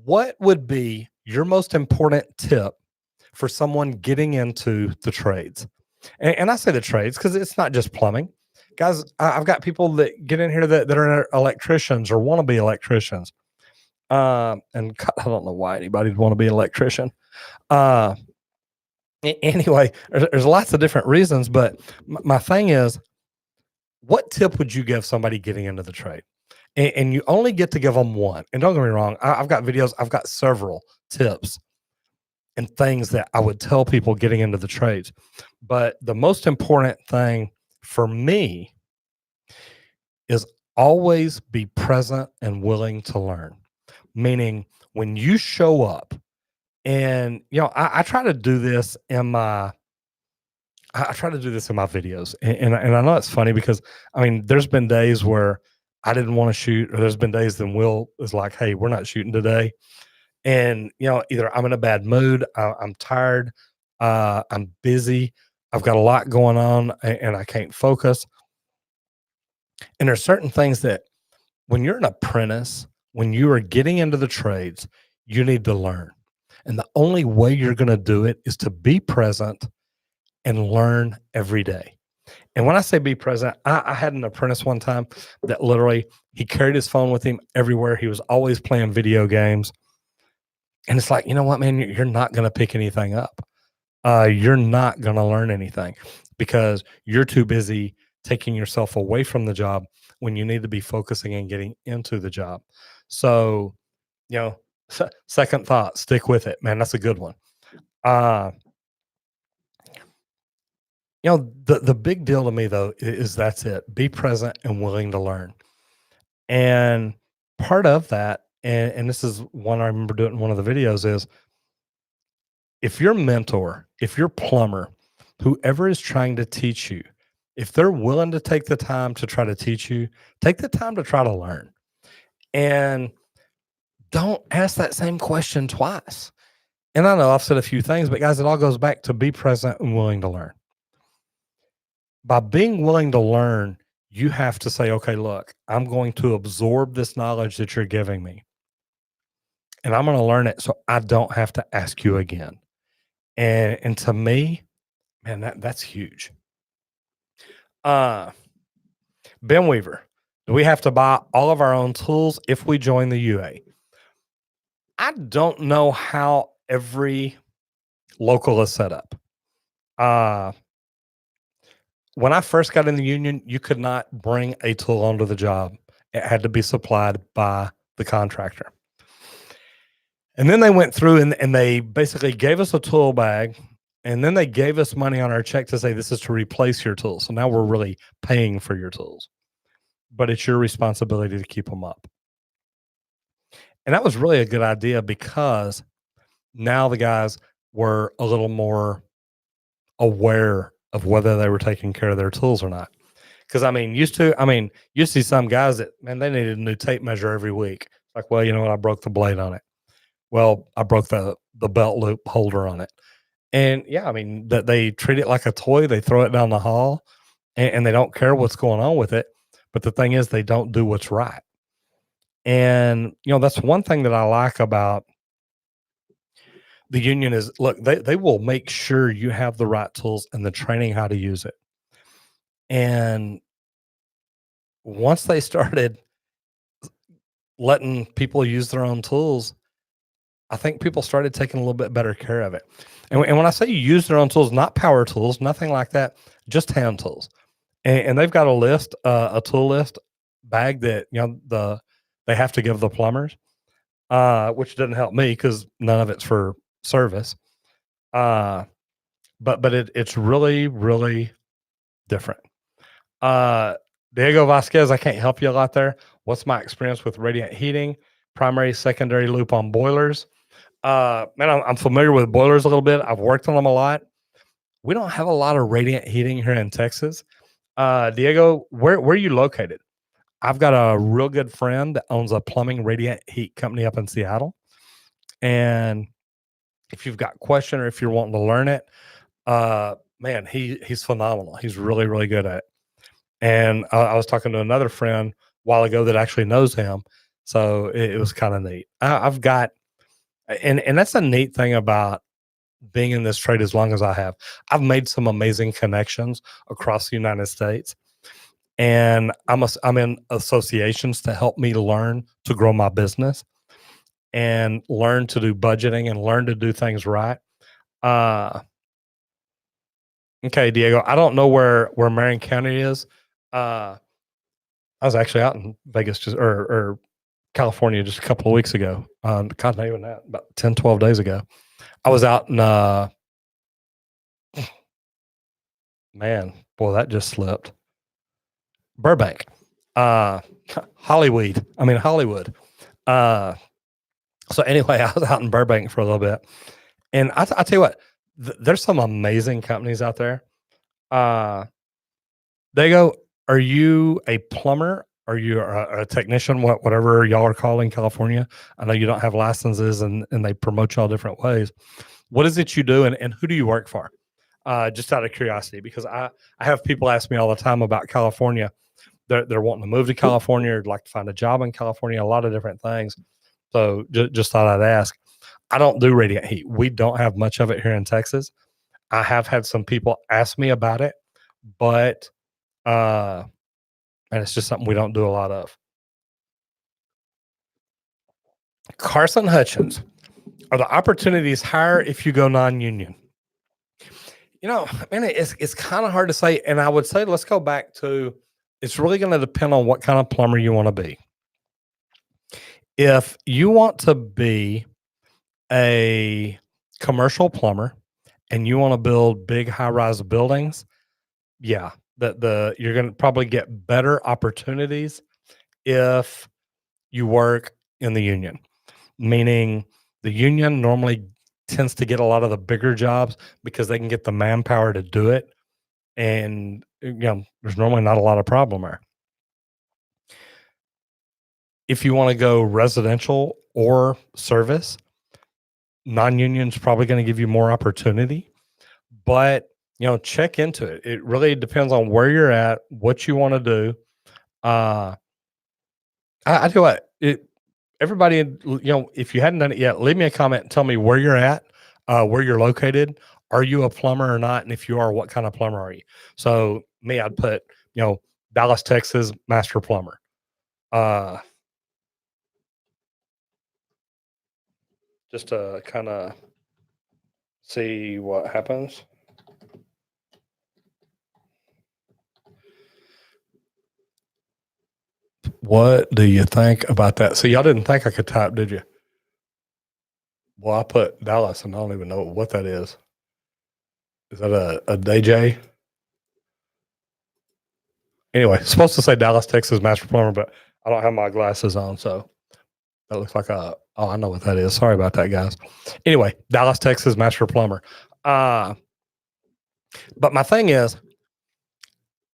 what would be your most important tip for someone getting into the trades? And I say the trades because it's not just plumbing. Guys, I've got people that get in here that are electricians or want to be electricians. And God, I don't know why anybody'd want to be an electrician. Uh, anyway, there's lots of different reasons, but my thing is, what tip would you give somebody getting into the trade? And you only get to give them one. And don't get me wrong, I've got videos, I've got several tips and things that I would tell people getting into the trades. But the most important thing for me is always be present and willing to learn. Meaning, when you show up, and I try to do this in my I try to do this in my videos, and I know it's funny because I mean, there's been days where I didn't want to shoot, or there's been days that Will is like, "Hey, we're not shooting today," and either I'm in a bad mood, I'm tired, I'm busy, I've got a lot going on, and I can't focus. And there's certain things that when you're an apprentice, when you are getting into the trades, you need to learn. And the only way you're going to do it is to be present and learn every day. And when I say be present, I had an apprentice one time that literally he carried his phone with him everywhere. He was always playing video games. And it's like, you know what, man, you're not going to pick anything up. You're not going to learn anything because you're too busy taking yourself away from the job when you need to be focusing and getting into the job. So, you know, second thought, stick with it, man. That's a good one. Uh, the big deal to me though is that's it. Be present and willing to learn. And part of that, and this is one I remember doing in one of the videos, is if your mentor, if your plumber, whoever is trying to teach you, if they're willing to take the time to try to teach you, take the time to try to learn. And don't ask that same question twice. And I know I've said a few things, but guys, it all goes back to be present and willing to learn. By being willing to learn, you have to say, okay, look, I'm going to absorb this knowledge that you're giving me, and I'm going to learn it so I don't have to ask you again. And to me, man, that's huge. Uh, Ben Weaver, do we have to buy all of our own tools if we join the UA? I don't know how every local is set up. Uh, when I first got in the union, you could not bring a tool onto the job. It had to be supplied by the contractor. And then they went through and they basically gave us a tool bag, and then they gave us money on our check to say this is to replace your tools. So now we're really paying for your tools, but it's your responsibility to keep them up. And that was really a good idea because now the guys were a little more aware of whether they were taking care of their tools or not. Because you see some guys that, man, they needed a new tape measure every week. Like, well, you know what? I broke the blade on it. Well, I broke the belt loop holder on it. And yeah, I mean, that they treat it like a toy. They throw it down the hall and they don't care what's going on with it. But the thing is, they don't do what's right. And, that's one thing that I like about The union is look, they will make sure you have the right tools and the training how to use it. And once they started letting people use their own tools, I think people started taking a little bit better care of it. And when I say use their own tools, not power tools, nothing like that, just hand tools. And they've got a list, a tool list bag that they have to give the plumbers, which doesn't help me because none of it's for service. Uh, but it's really different. Uh, Diego Vasquez, I can't help you a lot there. What's my experience with radiant heating, primary, secondary loop on boilers? Man, I'm familiar with boilers a little bit. I've worked on them a lot. We don't have a lot of radiant heating here in Texas. Diego, where are you located? I've got a real good friend that owns a plumbing radiant heat company up in Seattle. And if you've got a question or if you're wanting to learn it, man, he's phenomenal. He's really good at it. And I was talking to another friend a while ago that actually knows him. So it was kind of neat. I've got, and that's a neat thing about being in this trade as long as I have. I've made some amazing connections across the United States. And I'm in associations to help me learn to grow my business and learn to do budgeting and learn to do things right. Uh, okay, Diego, I don't know where Marion County is. I was actually out in Vegas or California just a couple of weeks ago. God, not even that, about 10, 12 days ago. I was out in man, boy, that just slipped. Burbank, Hollywood. I mean Hollywood. So anyway, I was out in Burbank for a little bit, and I tell you what, there's some amazing companies out there. Uh, they go, are you a plumber? Are you a technician? Whatever y'all are called in California. I know you don't have licenses, and they promote y'all different ways. What is it you do, and who do you work for? Just out of curiosity, because I have people ask me all the time about California. They're wanting to move to California, or like to find a job in California, a lot of different things. So just thought I'd ask. I don't do radiant heat. We don't have much of it here in Texas. I have had some people ask me about it, but and it's just something we don't do a lot of. Carson Hutchins, are the opportunities higher if you go non-union? Man, it's kind of hard to say. And I would say, let's go back to, it's really going to depend on what kind of plumber you want to be. If you want to be a commercial plumber and you want to build big high-rise buildings, yeah, you're going to probably get better opportunities if you work in the union. Meaning the union normally tends to get a lot of the bigger jobs because they can get the manpower to do it. And there's normally not a lot of problem there. If you want to go residential or service, non-union is probably going to give you more opportunity, but check into it. It really depends on where you're at, what you want to do. I tell you what, everybody, if you hadn't done it yet, leave me a comment and tell me where you're at, where you're located. Are you a plumber or not? And if you are, what kind of plumber are you? So me, I'd put, Dallas, Texas, master plumber. Just to kind of see what happens. What do you think about that? So y'all didn't think I could type, did you? Well, I put Dallas, and I don't even know what that is. Is that a DJ? Anyway, it's supposed to say Dallas, Texas, master plumber, but I don't have my glasses on, so that looks like I know what that is. Sorry about that, guys. Anyway, Dallas, Texas, master plumber. But my thing is,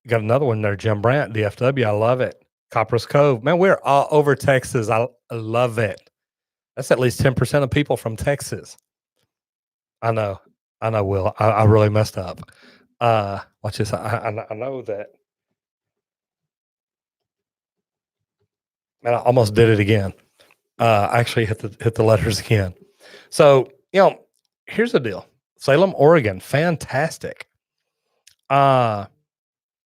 got another one there, Jim Brandt, DFW. I love it. Copper's Cove. Man, we're all over Texas. I love it. That's at least 10% of people from Texas. I know, Will. I really messed up. Watch this. I know that. Man, I almost did it again. I actually hit the letters again. So Here's the deal. Salem, Oregon, fantastic. Uh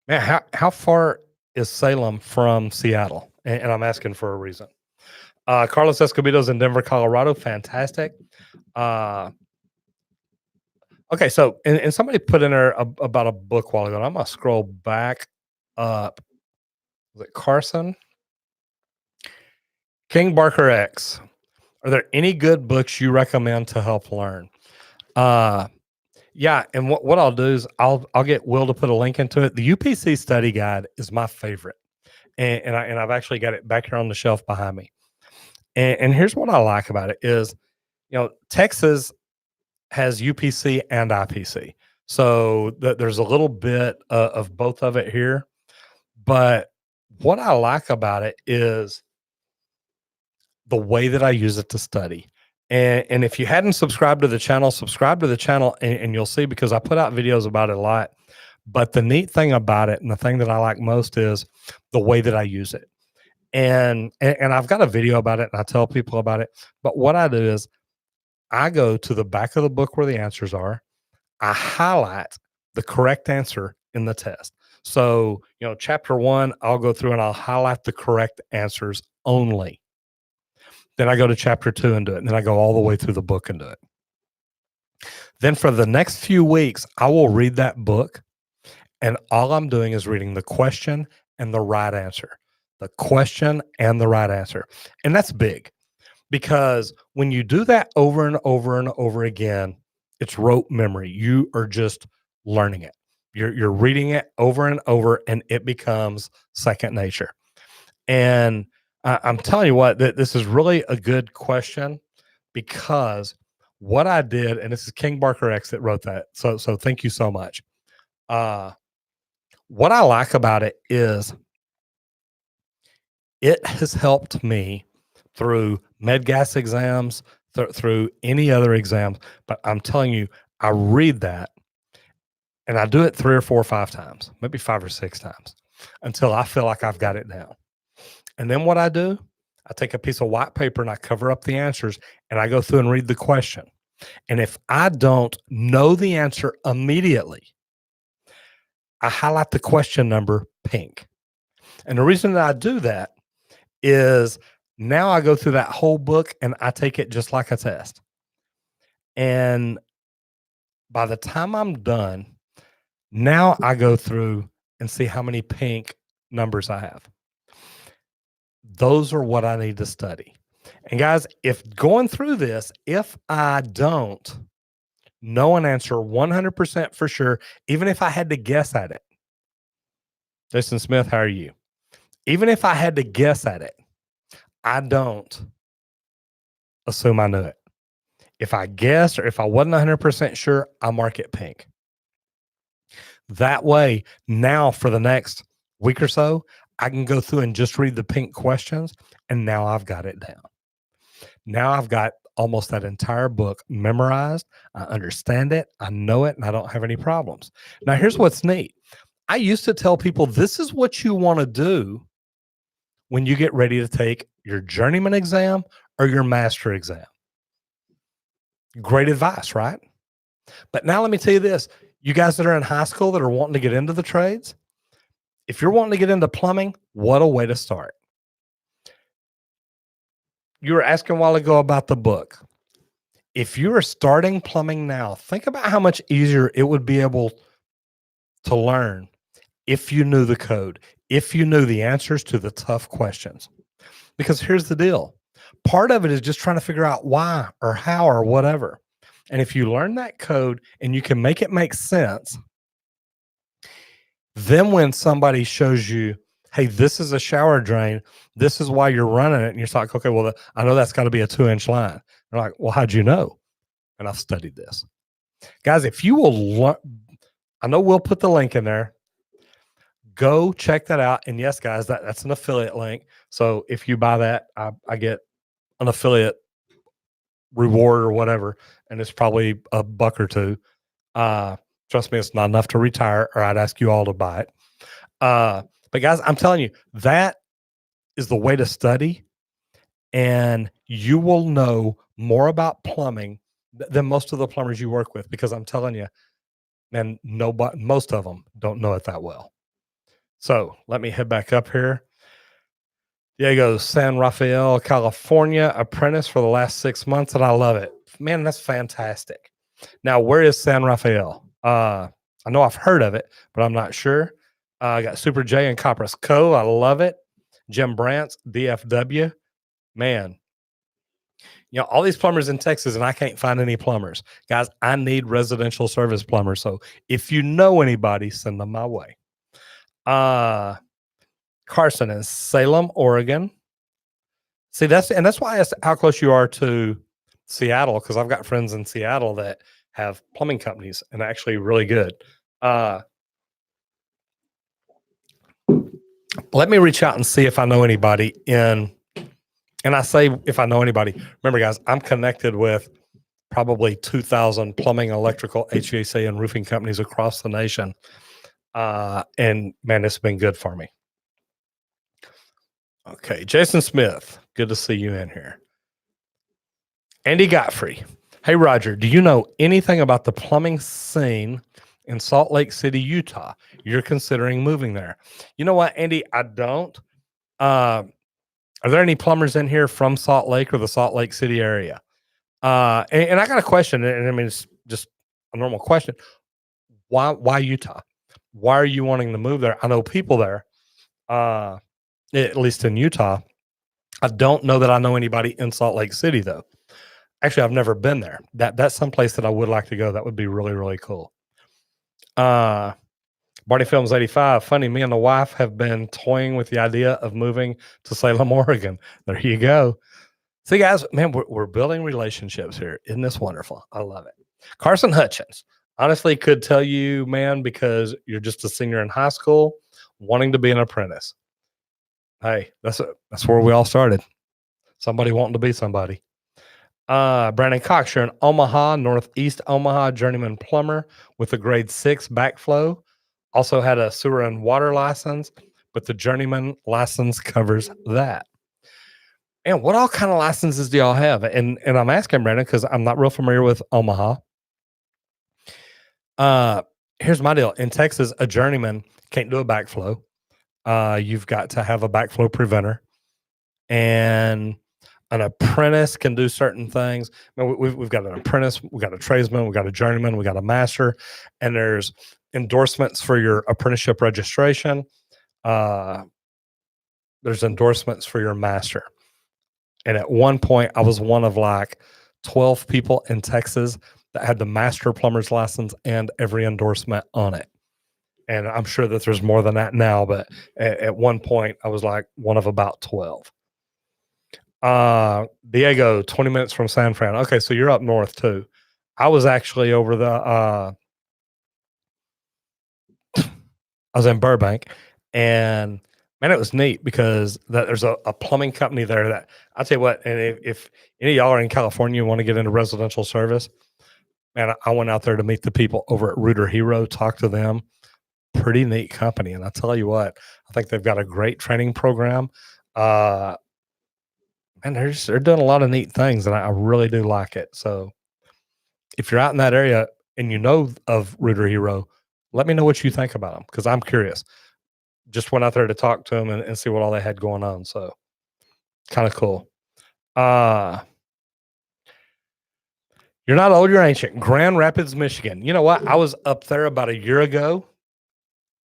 Man, how far is Salem from Seattle? And I'm asking for a reason. Carlos Escobedo's in Denver, Colorado. Fantastic. Uh, okay, so and somebody put in there about a book while ago. And I'm gonna scroll back up. Was it Carson? King Barker X. Are there any good books you recommend to help learn? Uh, yeah, and what I'll do is I'll get Will to put a link into it. The UPC study guide is my favorite. And I've actually got it back here on the shelf behind me. And here's what I like about it is, Texas has UPC and IPC, so there's a little bit of both of it here. But what I like about it is the way that I use it to study. And if you hadn't subscribed to the channel, subscribe to the channel, and you'll see because I put out videos about it a lot. But the neat thing about it, and the thing that I like most, is the way that I use it. And I've got a video about it, and I tell people about it. But what I do is I go to the back of the book where the answers are. I highlight the correct answer in the test. So, chapter 1, I'll go through and I'll highlight the correct answers only. Then I go to chapter 2 and do it. And then I go all the way through the book and do it. Then for the next few weeks, I will read that book, and all I'm doing is reading the question and the right answer. The question and the right answer. And that's big, because when you do that over and over and over again, it's rote memory. You are just learning it. You're reading it over and over, and it becomes second nature. And I'm telling you what, this is really a good question, because what I did, and this is King Barker X that wrote that. So thank you so much. What I like about it is it has helped me through med gas exams, through any other exams. But I'm telling you, I read that and I do it 3 or 4 or 5 times, maybe 5 or 6 times, until I feel like I've got it down. And then what I do, I take a piece of white paper and I cover up the answers, and I go through and read the question. And if I don't know the answer immediately, I highlight the question number pink. And the reason that I do that is now I go through that whole book and I take it just like a test. And by the time I'm done, now I go through and see how many pink numbers I have. Those are what I need to study. And guys, if going through this, if I don't know an answer 100% for sure, even if I had to guess at it, Jason Smith, how are you? Even if I had to guess at it, I don't assume I knew it. If I guessed or if I wasn't 100% sure, I mark it pink. That way, now for the next week or so, I can go through and just read the pink questions, and now I've got it down. Now I've got almost that entire book memorized. I understand it, I know it, and I don't have any problems. Now, here's what's neat. I used to tell people this is what you want to do when you get ready to take your journeyman exam or your master exam. Great advice, right? But now let me tell you this. You guys that are in high school that are wanting to get into the trades, if you're wanting to get into plumbing, what a way to start. You were asking a while ago about the book. If you are starting plumbing now, think about how much easier it would be able to learn if you knew the code, if you knew the answers to the tough questions. Because here's the deal. Part of it is just trying to figure out why or how or whatever. And if you learn that code and you can make it make sense, then when somebody shows you, hey, this is a shower drain, this is why you're running it, and you're like, okay, well, I know that's got to be a 2-inch line. They're like, well, how'd you know? And I've studied this. Guys, if you will learn, I know we'll put the link in there. Go check that out. And yes, guys, that's an affiliate link. So if you buy that, I get an affiliate reward or whatever, and it's probably $1 or $2. Trust me, it's not enough to retire, or I'd ask you all to buy it. But guys, I'm telling you, that is the way to study, and you will know more about plumbing than most of the plumbers you work with, because I'm telling you, man, nobody, most of them don't know it that well. So let me head back up here. Diego, San Rafael, California, apprentice for the last 6 months, and I love it. Man, that's fantastic. Now, where is San Rafael? I know I've heard of it, but I'm not sure. I got Super J and Copper's Co. I love it. Jim Brant's DFW. Man, all these plumbers in Texas, and I can't find any plumbers. Guys, I need residential service plumbers. So if you know anybody, send them my way. Carson in Salem, Oregon. See, that's why I asked how close you are to Seattle, because I've got friends in Seattle that have plumbing companies and actually really good. Let me reach out and see if I know anybody and I say if I know anybody. Remember, guys, I'm connected with probably 2,000 plumbing, electrical, HVAC, and roofing companies across the nation. And man, it's been good for me. Okay, Jason Smith, good to see you in here. Andy Godfrey. Hey, Roger, do you know anything about the plumbing scene in Salt Lake City, Utah? You're considering moving there. You know what, Andy? I don't. Are there any plumbers in here from Salt Lake or the Salt Lake City area? And I got a question, and I mean, it's just a normal question. Why Utah? Why are you wanting to move there? I know people there, at least in Utah. I don't know that I know anybody in Salt Lake City, though. Actually, I've never been there. That's someplace that I would like to go. That would be really, really cool. Barney Films 85. Funny, me and the wife have been toying with the idea of moving to Salem, Oregon. There you go. See, guys, man, we're building relationships here. Isn't this wonderful? I love it. Carson Hutchins. Honestly, could tell you, man, because you're just a senior in high school wanting to be an apprentice. Hey, that's where we all started. Somebody wanting to be somebody. Brandon Cox, you're in Omaha, Northeast Omaha, journeyman plumber with a grade 6 backflow. Also had a sewer and water license, but the journeyman license covers that. And what all kind of licenses do y'all have? And I'm asking Brandon because I'm not real familiar with Omaha. Here's my deal. In Texas, a journeyman can't do a backflow. You've got to have a backflow preventer. And an apprentice can do certain things. I mean, we've got an apprentice, we've got a tradesman, we've got a journeyman, we've got a master, and there's endorsements for your apprenticeship registration. There's endorsements for your master. And at one point, I was one of like 12 people in Texas that had the master plumber's license and every endorsement on it. And I'm sure that there's more than that now, but at one point, I was like one of about 12. Diego, 20 minutes from San Fran. Okay, so you're up north too. I was actually over I was in Burbank, and man, it was neat because there's a plumbing company there that I'll tell you what, and if any of y'all are in California and want to get into residential service, man, I went out there to meet the people over at Rooter Hero, talk to them. Pretty neat company. And I'll tell you what, I think they've got a great training program. And they're doing a lot of neat things, and I really do like it. So if you're out in that area and you know of Rooter Hero, let me know what you think about them, because I'm curious. Just went out there to talk to them and see what all they had going on. So kind of cool. You're not old, you're ancient. Grand Rapids, Michigan. You know what? I was up there about a year ago.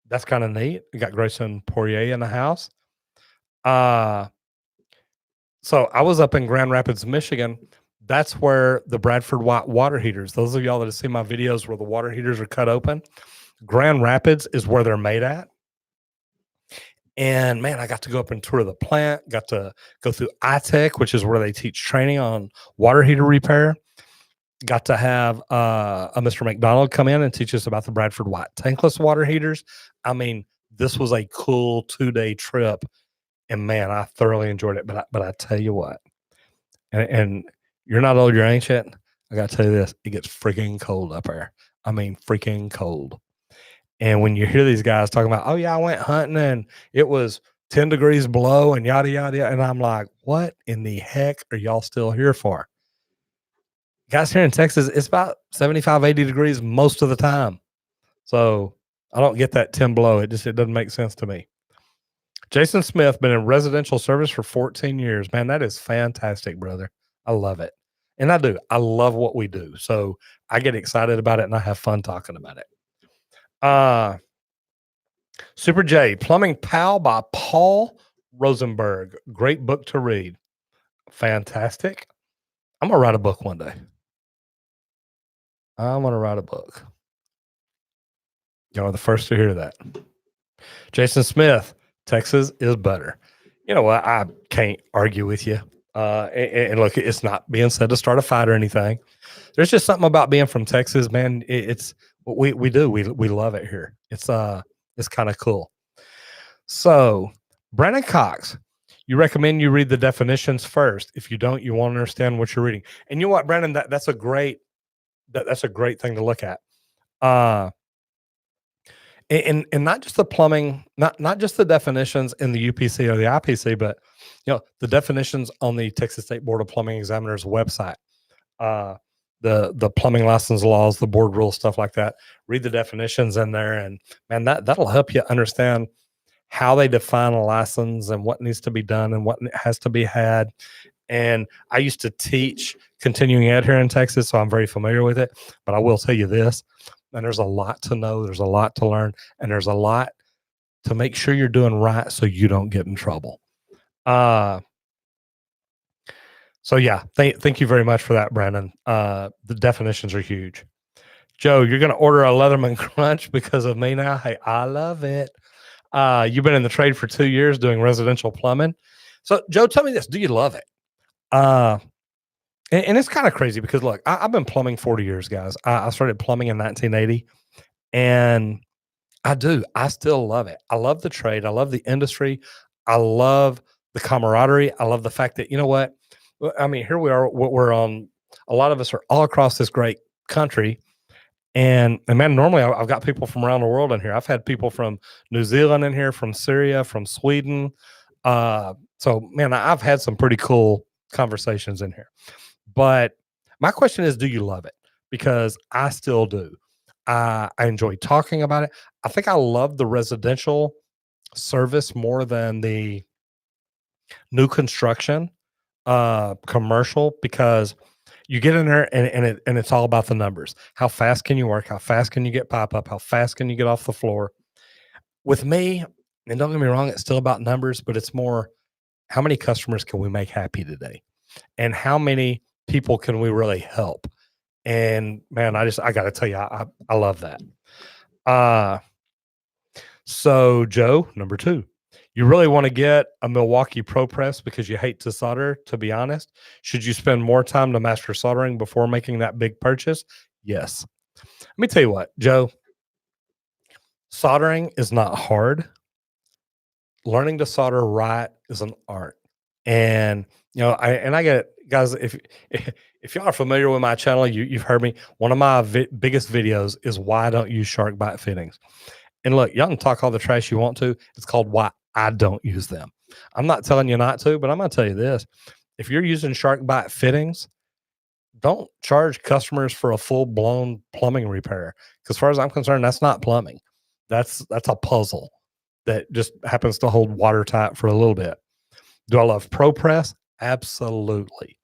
That's kind of neat. We got Grayson Poirier in the house. So I was up in Grand Rapids, Michigan. That's where the Bradford White water heaters, those of y'all that have seen my videos where the water heaters are cut open, Grand Rapids is where they're made at. And man, I got to go up and tour the plant, got to go through iTech, which is where they teach training on water heater repair. Got to have a Mr. McDonald come in and teach us about the Bradford White tankless water heaters. I mean, this was a cool 2-day trip. And man, I thoroughly enjoyed it. But I tell you what, and you're not old, you're ancient. I got to tell you this, it gets freaking cold up there. I mean, freaking cold. And when you hear these guys talking about, oh yeah, I went hunting and it was 10 degrees below and yada, yada, yada. And I'm like, what in the heck are y'all still here for? Guys, here in Texas, it's about 75, 80 degrees most of the time. So I don't get that 10 below. It doesn't make sense to me. Jason Smith, been in residential service for 14 years. Man, that is fantastic, brother. I love it. And I do. I love what we do. So I get excited about it and I have fun talking about it. Super J, Plumbing Pal by Paul Rosenberg. Great book to read. Fantastic. I'm going to write a book one day. I'm going to write a book. Y'all are the first to hear that. Jason Smith, Texas is better. You know what? I can't argue with you. And look, it's not being said to start a fight or anything. There's just something about being from Texas, man. It's what we do. We love it here. It's kind of cool. So, Brandon Cox, you recommend you read the definitions first. If you don't, you won't understand what you're reading. And you know what, Brandon? That's a great thing to look at. And not just the plumbing, not just the definitions in the UPC or the IPC, but the definitions on the Texas State Board of Plumbing Examiners website, the plumbing license laws, the board rules, stuff like that. Read the definitions in there, and man, that'll help you understand how they define a license and what needs to be done and what has to be had. And I used to teach continuing ed here in Texas, so I'm very familiar with it. But I will tell you this. And there's a lot to know. There's a lot to learn. And there's a lot to make sure you're doing right so you don't get in trouble. So, yeah, thank you very much for that, Brandon. The definitions are huge. Joe, you're going to order a Leatherman Crunch because of me now? Hey, I love it. You've been in the trade for 2 years doing residential plumbing. So, Joe, tell me this. Do you love it? And it's kind of crazy because, look, I've been plumbing 40 years, guys. I started plumbing in 1980, and I still love it. I love the trade. I love the industry. I love the camaraderie. I love the fact that, you know what? I mean, here we are. We're on, a lot of us are all across this great country. And man, normally I've got people from around the world in here. I've had people from New Zealand in here, from Syria, from Sweden. So, man, I've had some pretty cool conversations in here. But my question is, do you love it? Because I still do. I enjoy talking about it. I think I love the residential service more than the new construction commercial, because you get in there and it's all about the numbers. How fast can you work? How fast can you get pipe up? How fast can you get off the floor? With me, and don't get me wrong, it's still about numbers, but it's more, how many customers can we make happy today? And how many people can we really help? And man, I got to tell you, I love that. So Joe, number 2, you really want to get a Milwaukee Pro Press because you hate to solder, to be honest. Should you spend more time to master soldering before making that big purchase? Yes. Let me tell you what, Joe, soldering is not hard. Learning to solder right is an art. And I get, guys, if y'all are familiar with my channel, you've heard me. One of my biggest videos is why I don't use shark bite fittings. And look, y'all can talk all the trash you want to. It's called why I don't use them. I'm not telling you not to, but I'm going to tell you this. If you're using shark bite fittings, don't charge customers for a full blown plumbing repair. Because as far as I'm concerned, that's not plumbing. That's a puzzle that just happens to hold watertight for a little bit. Do I love Pro Press? Absolutely.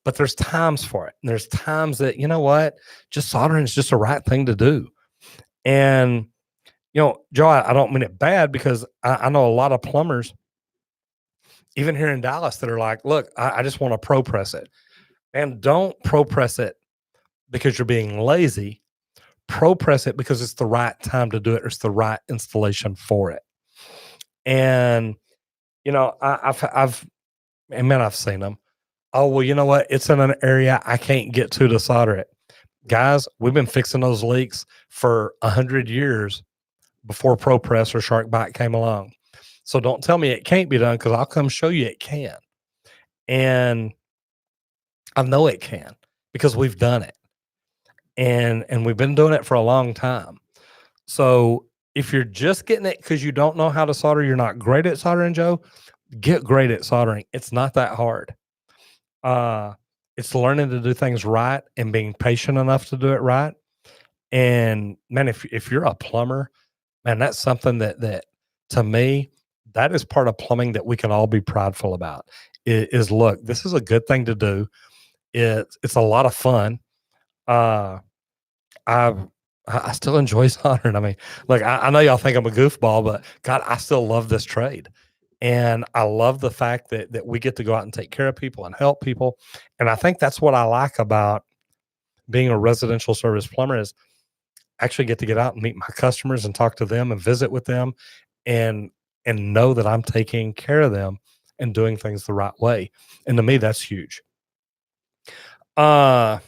But there's times for it. And there's times that, you know what, just soldering is just the right thing to do. And, Joe, I don't mean it bad, because I know a lot of plumbers, even here in Dallas, that are like, look, I just want to Pro Press it. And don't Pro Press it because you're being lazy. Pro Press it because it's the right time to do it. Or it's the right installation for it. And, I've seen them. Oh, well, you know what? It's in an area I can't get to solder it. Guys, we've been fixing those leaks for 100 years before Pro Press or Shark Bite came along. So don't tell me it can't be done, because I'll come show you it can. And I know it can, because we've done it. And we've been doing it for a long time. So if you're just getting it because you don't know how to solder, you're not great at soldering, Joe, get great at soldering. It's not that hard. It's learning to do things right and being patient enough to do it right. And man, if you're a plumber, man, that's something that to me, that is part of plumbing that we can all be prideful about. Is look, this is a good thing to do. It's a lot of fun. Uh, I've I still enjoy soldering. I mean, look, I know y'all think I'm a goofball, but God, I still love this trade. And I love the fact that we get to go out and take care of people and help people. And I think that's what I like about being a residential service plumber is actually get to get out and meet my customers and talk to them and visit with them and know that I'm taking care of them and doing things the right way. And to me, that's huge. Uh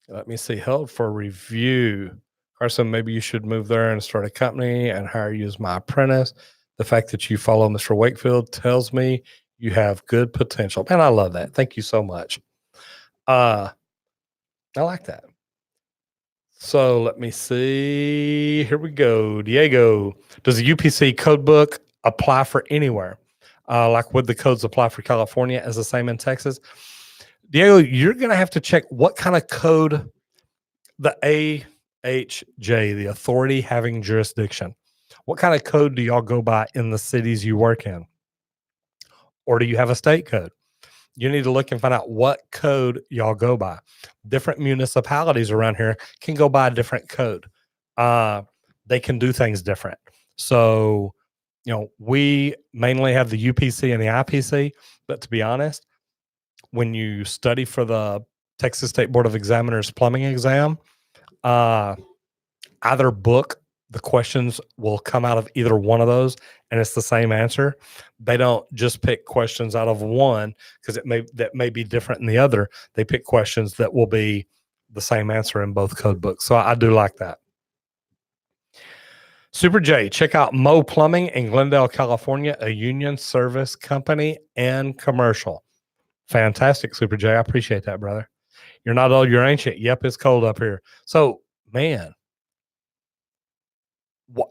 Let me see. Held for review. Carson, maybe you should move there and start a company and hire you as my apprentice. The fact that you follow Mr. Wakefield tells me you have good potential. Man, I love that. Thank you so much. I like that. So let me see. Here we go. Diego, does the UPC code book apply for anywhere? Like would the codes apply for California as the same in Texas? Diego, you're going to have to check what kind of code the AHJ, the authority having jurisdiction. What kind of code do y'all go by in the cities you work in? Or do you have a state code? You need to look and find out what code y'all go by. Different municipalities around here can go by a different code. They can do things different. So, we mainly have the UPC and the IPC, but to be honest, when you study for the Texas State Board of Examiners plumbing exam, either book, the questions will come out of either one of those and it's the same answer. They don't just pick questions out of one because that may be different in the other. They pick questions that will be the same answer in both code books. So I do like that. Super J, check out Mo Plumbing in Glendale, California, a union service company and commercial. Fantastic, Super J. I appreciate that, brother. You're not old, you're ancient. Yep, it's cold up here. So, man,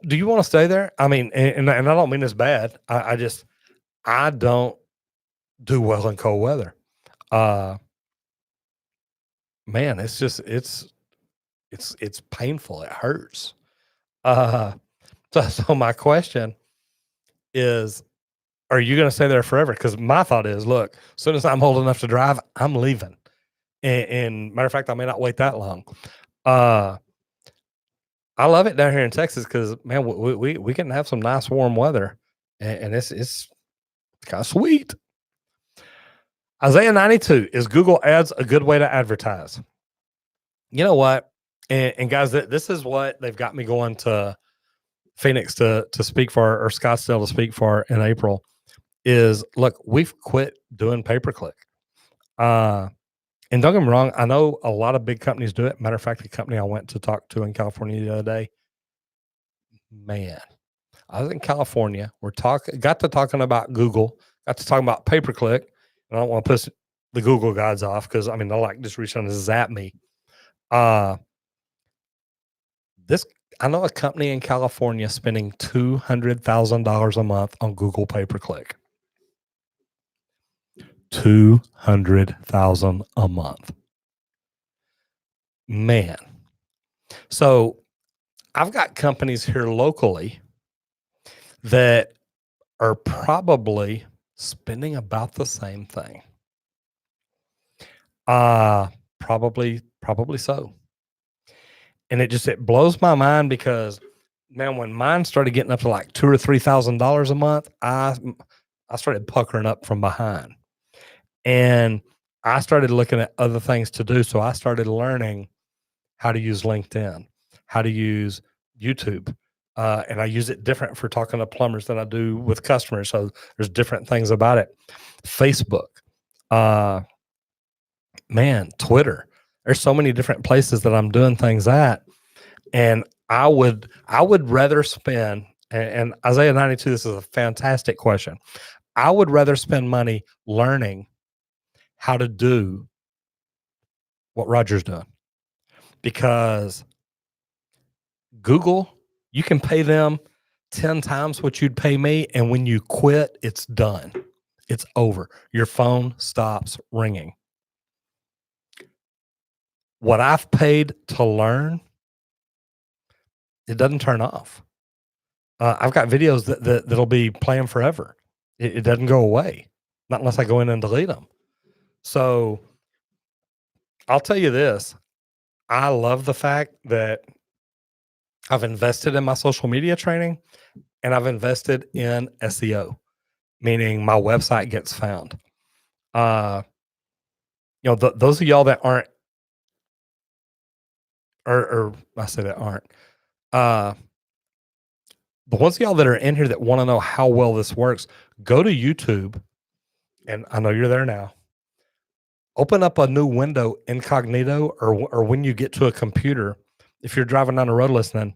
do you want to stay there? I mean, and I don't mean this bad. I don't do well in cold weather. Man, it's painful. It hurts. So my question is, are you going to stay there forever? Because my thought is, look, as soon as I'm old enough to drive, I'm leaving. And matter of fact, I may not wait that long. I love it down here in Texas because man, we can have some nice warm weather, and it's kind of sweet. Isaiah 92, is Google Ads a good way to advertise? You know what, and guys, this is what they've got me going to Phoenix to speak for, or Scottsdale to speak for in April. Is look, we've quit doing pay-per-click. And don't get me wrong, I know a lot of big companies do it. Matter of fact, the company I went to talk to in California the other day, man, I was in California. Got to talking about Google, got to talking about pay-per-click. And I don't want to piss the Google guys off because I mean they'll like just reach on to zap me. I know a company in California spending $200,000 a month on Google pay-per-click. $200,000 a month. Man. So I've got companies here locally that are probably spending about the same thing. Probably so. And it blows my mind because man, when mine started getting up to like $2,000 or $3,000 a month, I started puckering up from behind. And I started looking at other things to do. So I started learning how to use LinkedIn, how to use YouTube. And I use it different for talking to plumbers than I do with customers. So there's different things about it. Facebook, Twitter. There's so many different places that I'm doing things at. And I would rather spend, and Isaiah 92, this is a fantastic question. I would rather spend money learning how to do what Roger's doing, because Google, you can pay them 10 times what you'd pay me. And when you quit, it's done. It's over. Your phone stops ringing. what I've paid to learn, it doesn't turn off. I've got videos that'll be playing forever. It doesn't go away, not unless I go in and delete them. So I'll tell you this: I love the fact that I've invested in my social media training and I've invested in SEO, meaning my website gets found. Uh, those of y'all that aren't, or I say that aren't, uh, the ones of y'all that are in here that want to know how well this works, go to YouTube, and I know you're there now. Open up a new window incognito, or when you get to a computer, if you're driving down the road listening,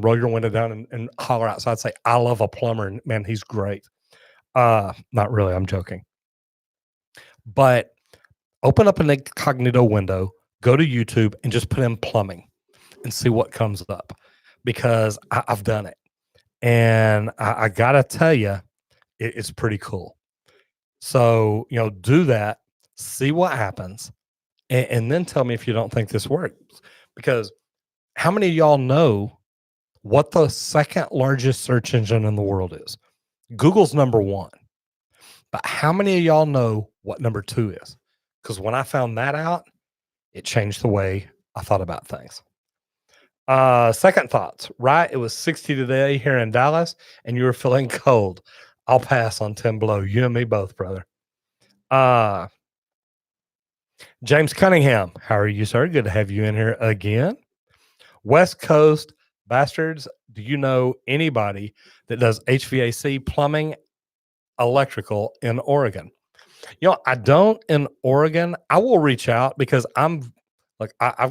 roll your window down and holler outside, say, I love a plumber, and man, he's great. Not really, I'm joking. But open up an incognito window, go to YouTube and just put in plumbing and see what comes up, because I've done it. And I gotta tell you, it's pretty cool. So, do that, see what happens, and then tell me if you don't think this works. Because how many of y'all know what the second largest search engine in the world is? Google's number one. But how many of y'all know what number two is? Because when I found that out, it changed the way I thought about things. Second thoughts, right? It was 60 today here in Dallas, and you were feeling cold. I'll pass on 10 below. You and me both, brother. James Cunningham, how are you, sir? Good to have you in here again. West Coast bastards, do you know anybody that does HVAC, plumbing, electrical in Oregon? I don't in Oregon. I will reach out because I've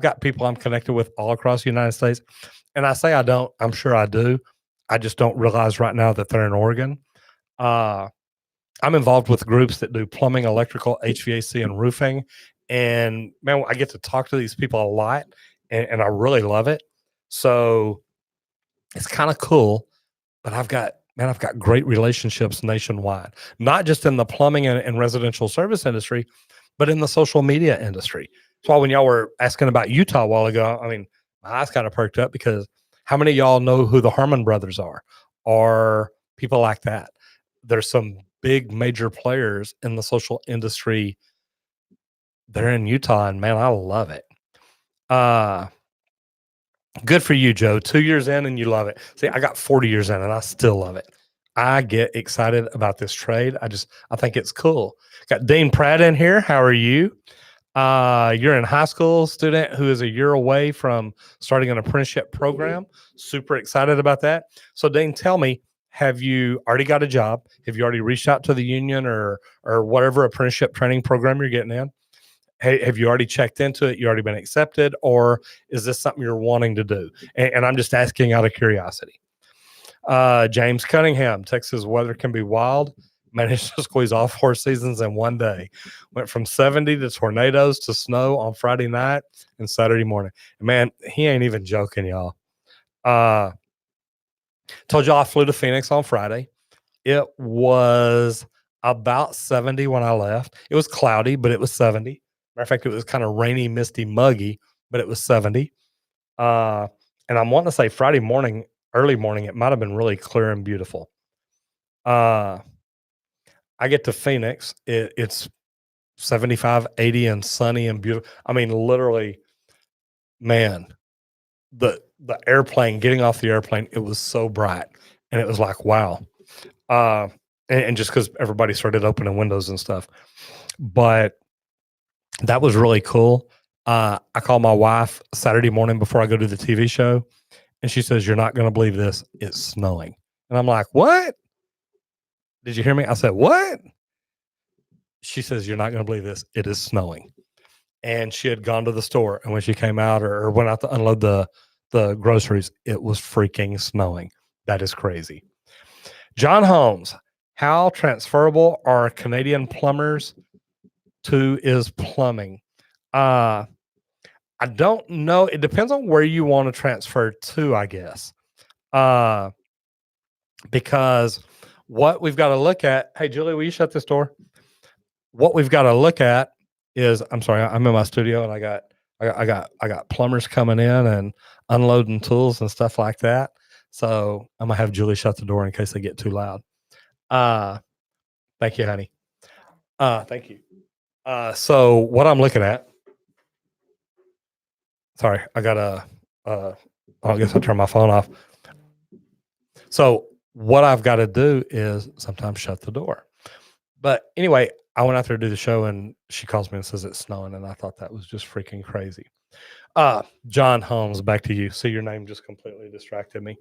got people I'm connected with all across the United States. And I say I don't, I'm sure I do. I just don't realize right now that they're in Oregon. I'm involved with groups that do plumbing, electrical, HVAC, and roofing. And man, I get to talk to these people a lot, and I really love it. So it's kind of cool. But I've got great relationships nationwide, not just in the plumbing and residential service industry, but in the social media industry. So when y'all were asking about Utah a while ago, I mean, my eyes kind of perked up, because how many of y'all know who the Harmon brothers are, or people like that? There's some big major players in the social industry. They're in Utah, and man, I love it. Good for you, Joe. 2 years in and you love it. See, I got 40 years in and I still love it. I get excited about this trade. I think it's cool. Got Dean Pratt in here. How are you? You're in high school student who is a year away from starting an apprenticeship program. Super excited about that. So Dean, tell me, have you already got a job? Have you already reached out to the union or whatever apprenticeship training program you're getting in? Hey, have you already checked into it? You already been accepted, or is this something you're wanting to do? And I'm just asking out of curiosity. James Cunningham, Texas weather can be wild. Managed to squeeze all 4 seasons in one day. Went from 70 to tornadoes to snow on Friday night and Saturday morning. And man, he ain't even joking, y'all. Told y'all I flew to Phoenix on Friday. It was about 70 when I left. It was cloudy, but it was 70. Matter of fact, it was kind of rainy, misty, muggy, but it was 70. And I'm wanting to say Friday morning, early morning, it might have been really clear and beautiful. I get to Phoenix. It's 75, 80 and sunny and beautiful. I mean, literally, man, the airplane, getting off the airplane, it was so bright. And it was like, wow. And just because everybody started opening windows and stuff. But that was really cool. I called my wife Saturday morning before I go to the TV show, and she says, "You're not going to believe this. It's snowing." And I'm like, "What? Did you hear me?" I said, "What?" She says, "You're not going to believe this. It is snowing." And she had gone to the store, and when she came out or went out to unload the groceries, it was freaking snowing. That is crazy. John Holmes, how transferable are Canadian plumbers to is plumbing? I don't know. It depends on where you want to transfer to, I guess. Because what we've got to look at, hey, Julie, will you shut this door? What we've got to look at is I'm sorry, I'm in my studio and I got plumbers coming in and unloading tools and stuff like that. So I'm gonna have Julie shut the door in case they get too loud. Uh, thank you, honey. Thank you. So what I'm looking at, sorry, I got I guess I'll turn my phone off. So what I've got to do is sometimes shut the door. But anyway, I went out there to do the show and she calls me and says it's snowing. And I thought that was just freaking crazy. John Holmes, back to you. See, your name just completely distracted me.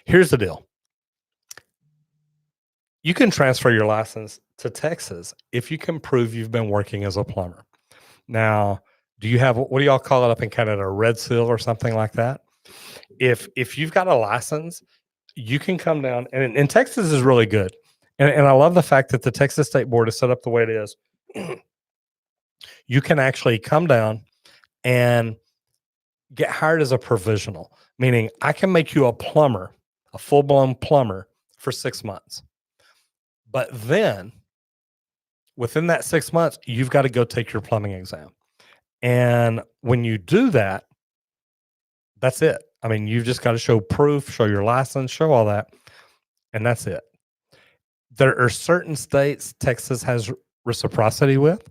Here's the deal. You can transfer your license to Texas if you can prove you've been working as a plumber. Now, do you have, what do y'all call it up in Canada, a red seal or something like that? If you've got a license, you can come down, and Texas is really good. And I love the fact that the Texas State Board is set up the way it is. You can actually come down and get hired as a provisional, meaning I can make you a plumber, a full blown plumber for 6 months. But then within that 6 months, you've got to go take your plumbing exam. And when you do that, that's it. I mean, you've just got to show proof, show your license, show all that, and that's it. There are certain states Texas has reciprocity with,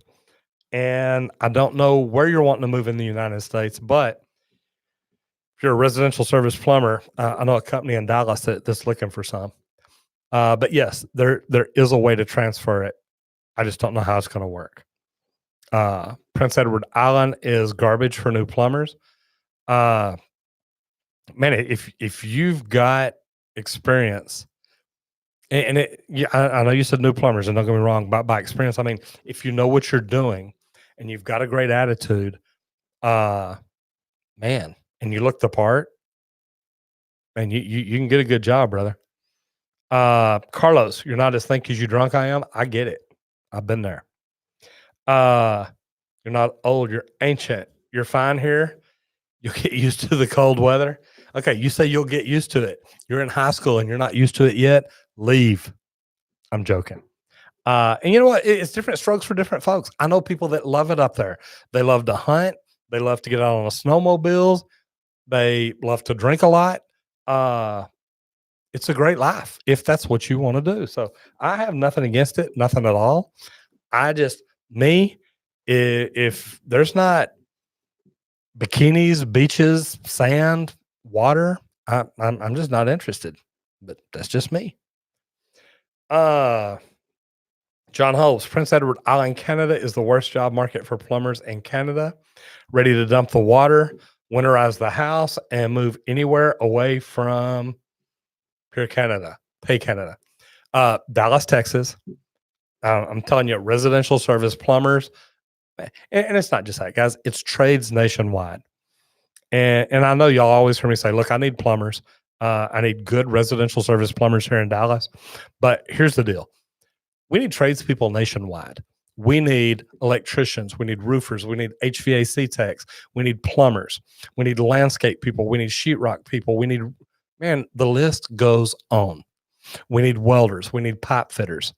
and I don't know where you're wanting to move in the United States, but if you're a residential service plumber, I know a company in Dallas that's looking for some. But yes, there is a way to transfer it. I just don't know how it's going to work. Prince Edward Island is garbage for new plumbers. Man, if you've got experience, yeah, I know you said new plumbers, and don't get me wrong, by experience, I mean if you know what you're doing and you've got a great attitude, man, and you look the part, and you can get a good job, brother. Carlos, you're not as think as you drunk I am. I get it. I've been there. You're not old, you're ancient. You're fine here. You'll get used to the cold weather. Okay, you say you'll get used to it. You're in high school and you're not used to it yet. Leave. I'm joking. And you know what? It's different strokes for different folks. I know people that love it up there. They love to hunt. They love to get out on the snowmobiles. They love to drink a lot. It's a great life if that's what you want to do. So I have nothing against it, nothing at all. I just, me, if there's not bikinis, beaches, sand, water, I'm just not interested. But that's just me. John Holmes, Prince Edward Island, Canada is the worst job market for plumbers in Canada. Ready to dump the water, winterize the house, and move anywhere away from pure Canada. Pay Canada. Dallas, Texas. I'm telling you, residential service plumbers, and it's not just that, guys. It's trades nationwide. And I know y'all always hear me say, look, I need plumbers. I need good residential service plumbers here in Dallas. But here's the deal. We need tradespeople nationwide. We need electricians. We need roofers. We need HVAC techs. We need plumbers. We need landscape people. We need sheetrock people. We need, man, the list goes on. We need welders. We need pipe fitters.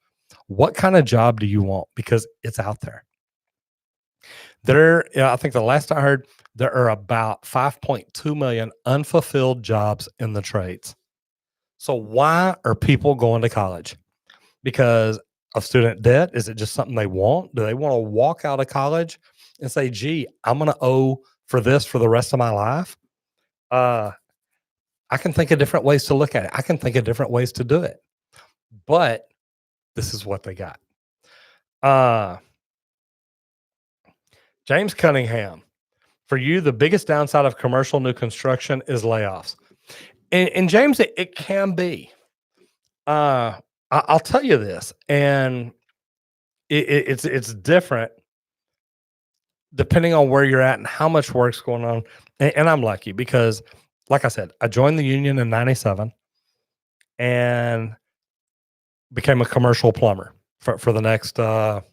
What kind of job do you want? Because it's out there. I think the last I heard, there are about 5.2 million unfulfilled jobs in the trades. So why are people going to college? Because of student debt? Is it just something they want? Do they want to walk out of college and say, gee, I'm going to owe for this for the rest of my life? I can think of different ways to look at it. I can think of different ways to do it. But this is what they got. James Cunningham, for you, the biggest downside of commercial new construction is layoffs. And James, it can be. I'll tell you this, and it's different depending on where you're at and how much work's going on. And I'm lucky because, like I said, I joined the union in '97 and became a commercial plumber for the next God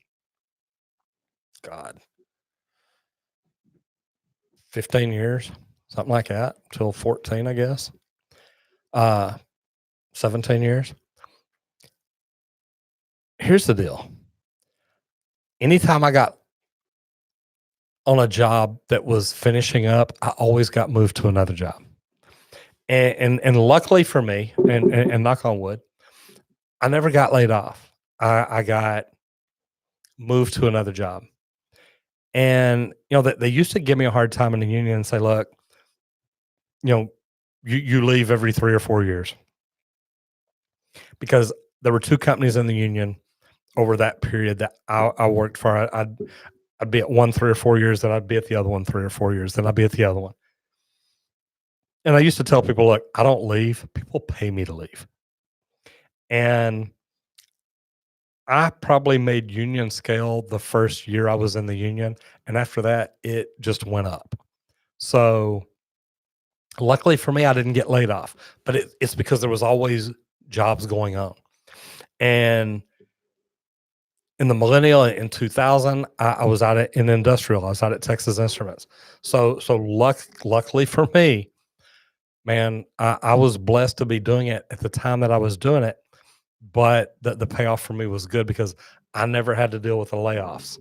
15 years, something like that, till 14, I guess. 17 years. Here's the deal. anytime I got on a job that was finishing up, I always got moved to another job. And luckily for me, and knock on wood, I never got laid off. I got moved to another job. And they used to give me a hard time in the union and say, look, you know, you leave every 3 or 4 years, because there were two companies in the union over that period that I worked for. I'd be at one 3 or 4 years, then I'd be at the other one 3 or 4 years, then I'd be at the other one. And I used to tell people, look, I don't leave. People pay me to leave. And I probably made union scale the first year I was in the union. And after that, it just went up. So luckily for me, I didn't get laid off, but it's because there was always jobs going on. And in the millennial in 2000, I was out in industrial. I was out at Texas Instruments. So luckily for me, man, I was blessed to be doing it at the time that I was doing it. But the payoff for me was good because I never had to deal with the layoffs.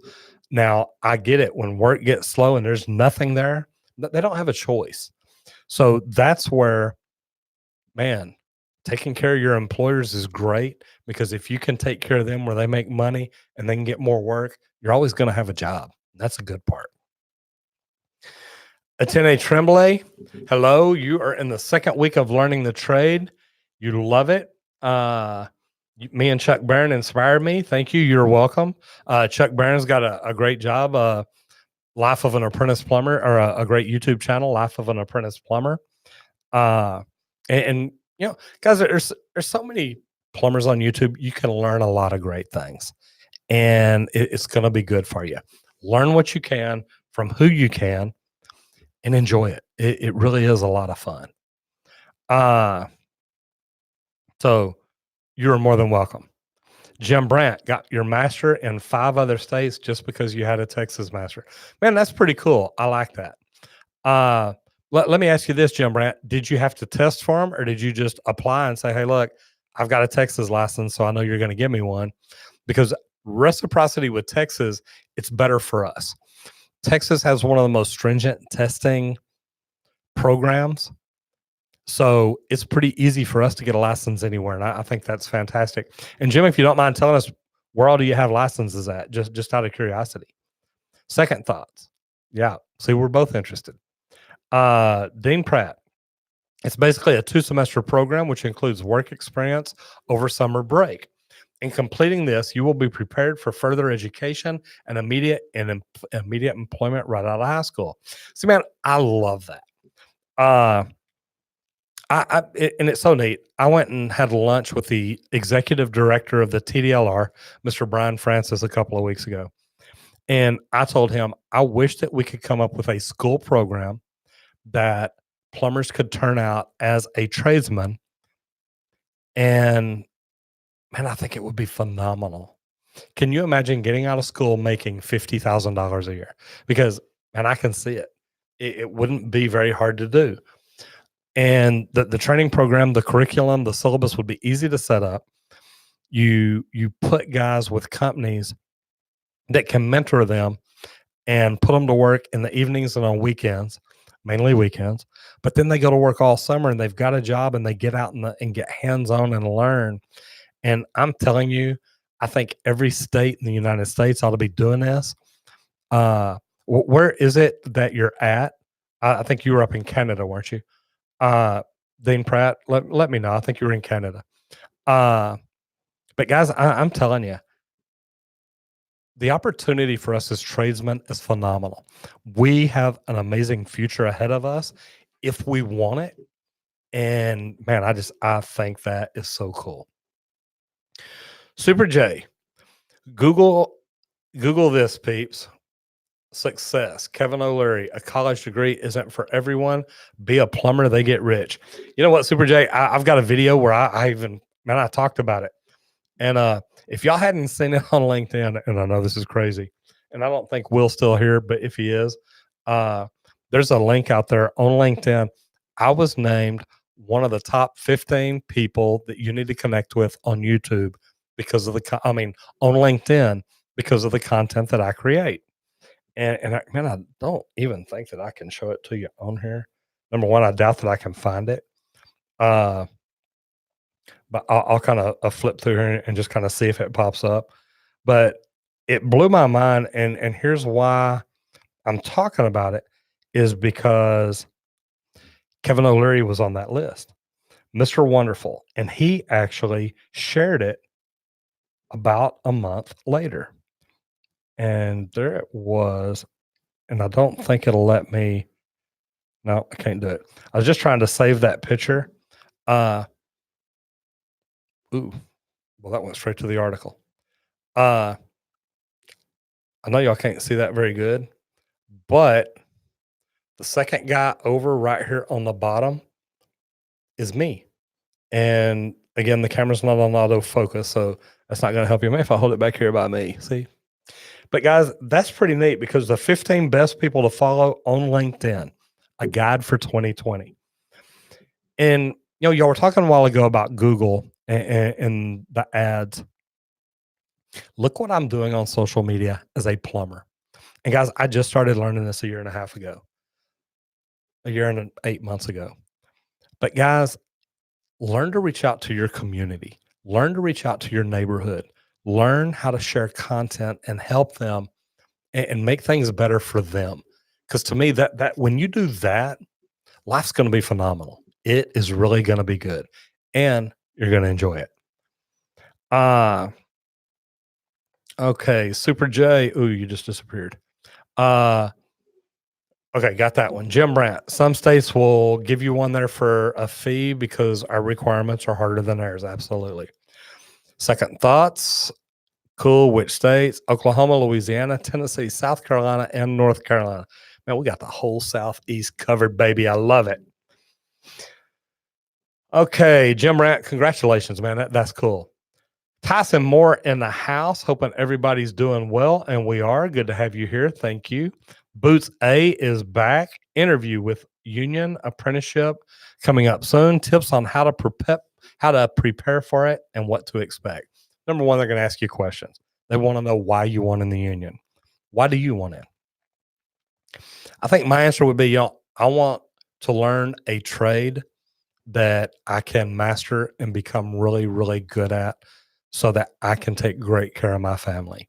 Now I get it, when work gets slow and there's nothing there, they don't have a choice. So that's where, man, taking care of your employers is great, because if you can take care of them where they make money and they can get more work, you're always going to have a job. That's a good part. Atene Tremblay, hello. You are in the second week of learning the trade. You love it. Me and Chuck Barron inspired me. Thank you. You're welcome. Chuck Barron's got a great job. Life of an Apprentice Plumber, or a great YouTube channel, Life of an Apprentice Plumber. And guys, there's so many plumbers on YouTube. You can learn a lot of great things, and it's going to be good for you. Learn what you can from who you can, and enjoy it. It really is a lot of fun. So you're more than welcome. Jim Brandt got your master in 5 other states just because you had a Texas master. Man, that's pretty cool. I like that. Let me ask you this, Jim Brandt. Did you have to test for them, or did you just apply and say, hey, look, I've got a Texas license, so I know you're going to give me one? Because reciprocity with Texas, it's better for us. Texas has one of the most stringent testing programs. So it's pretty easy for us to get a license anywhere. And I think that's fantastic. And Jim, if you don't mind telling us, where all do you have licenses at? Just out of curiosity. Second thoughts. Yeah. See, we're both interested. Dean Pratt. It's basically a 2-semester program, which includes work experience over summer break. In completing this, you will be prepared for further education and immediate employment right out of high school. See, man, I love that. And it's so neat. I went and had lunch with the executive director of the TDLR, Mr. Brian Francis, a couple of weeks ago. And I told him, I wish that we could come up with a school program that plumbers could turn out as a tradesman. And man, I think it would be phenomenal. Can you imagine getting out of school making $50,000 a year? Because, man, I can see it. It wouldn't be very hard to do. And the training program, the curriculum, the syllabus would be easy to set up. You put guys with companies that can mentor them and put them to work in the evenings and on weekends, mainly weekends. But then they go to work all summer and they've got a job and they get out and get hands-on and learn. And I'm telling you, I think every state in the United States ought to be doing this. Where is it that you're at? I think you were up in Canada, weren't you? Dean Pratt, let me know. I think you were in Canada. But guys, I'm telling you, the opportunity for us as tradesmen is phenomenal. We have an amazing future ahead of us if we want it. And man, I think that is so cool. Super J, Google this, peeps. Success. Kevin O'Leary, a college degree isn't for everyone. Be a plumber, they get rich. You know what, Super J? I've got a video where I talked about it. And if y'all hadn't seen it on LinkedIn, and I know this is crazy, and I don't think Will's still here, but if he is, there's a link out there on LinkedIn. I was named one of the top 15 people that you need to connect with on YouTube on LinkedIn, because of the content that I create. And man, I don't even think that I can show it to you on here. Number one, I doubt that I can find it. Uh, but I'll kind of flip through here and just kind of see if it pops up. But it blew my mind, and here's why I'm talking about it is because Kevin O'Leary was on that list, Mr. Wonderful, and he actually shared it about a month later. And there it was, and I don't think it'll let me. No, I can't do it. I was just trying to save that picture. Uh, ooh, well, that went straight to the article. Uh, I know y'all can't see that very good, but the second guy over right here on the bottom is me. And again, the camera's not on autofocus, so that's not going to help you. If I hold it back here by me, see? But guys, that's pretty neat because the 15 best people to follow on LinkedIn, a guide for 2020. And y'all were talking a while ago about Google and the ads. Look what I'm doing on social media as a plumber. And guys, I just started learning this a year and a half ago, a year and 8 months ago. But guys, learn to reach out to your community, learn to reach out to your neighborhood, learn how to share content and help them and make things better for them. Because to me, that when you do that, life's going to be phenomenal. It is really going to be good, and you're going to enjoy it. Okay, Super J. Ooh, you just disappeared. Okay, got that one. Jim Brandt. Some states will give you one there for a fee because our requirements are harder than theirs. Absolutely. Second thoughts. Cool. Which states? Oklahoma, Louisiana, Tennessee, South Carolina, and North Carolina. Man, we got the whole Southeast covered, baby. I love it. Okay, Jim Brandt, congratulations, man. That's cool. Tyson Moore in the house. Hoping everybody's doing well, and we are. Good to have you here. Thank you. Boots A is back. Interview with Union Apprenticeship coming up soon. Tips on how to prepare for it and what to expect. Number one, they're going to ask you questions. They want to know why you want in the union. Why do you want in? I think my answer would be, I want to learn a trade that I can master and become really, really good at so that I can take great care of my family.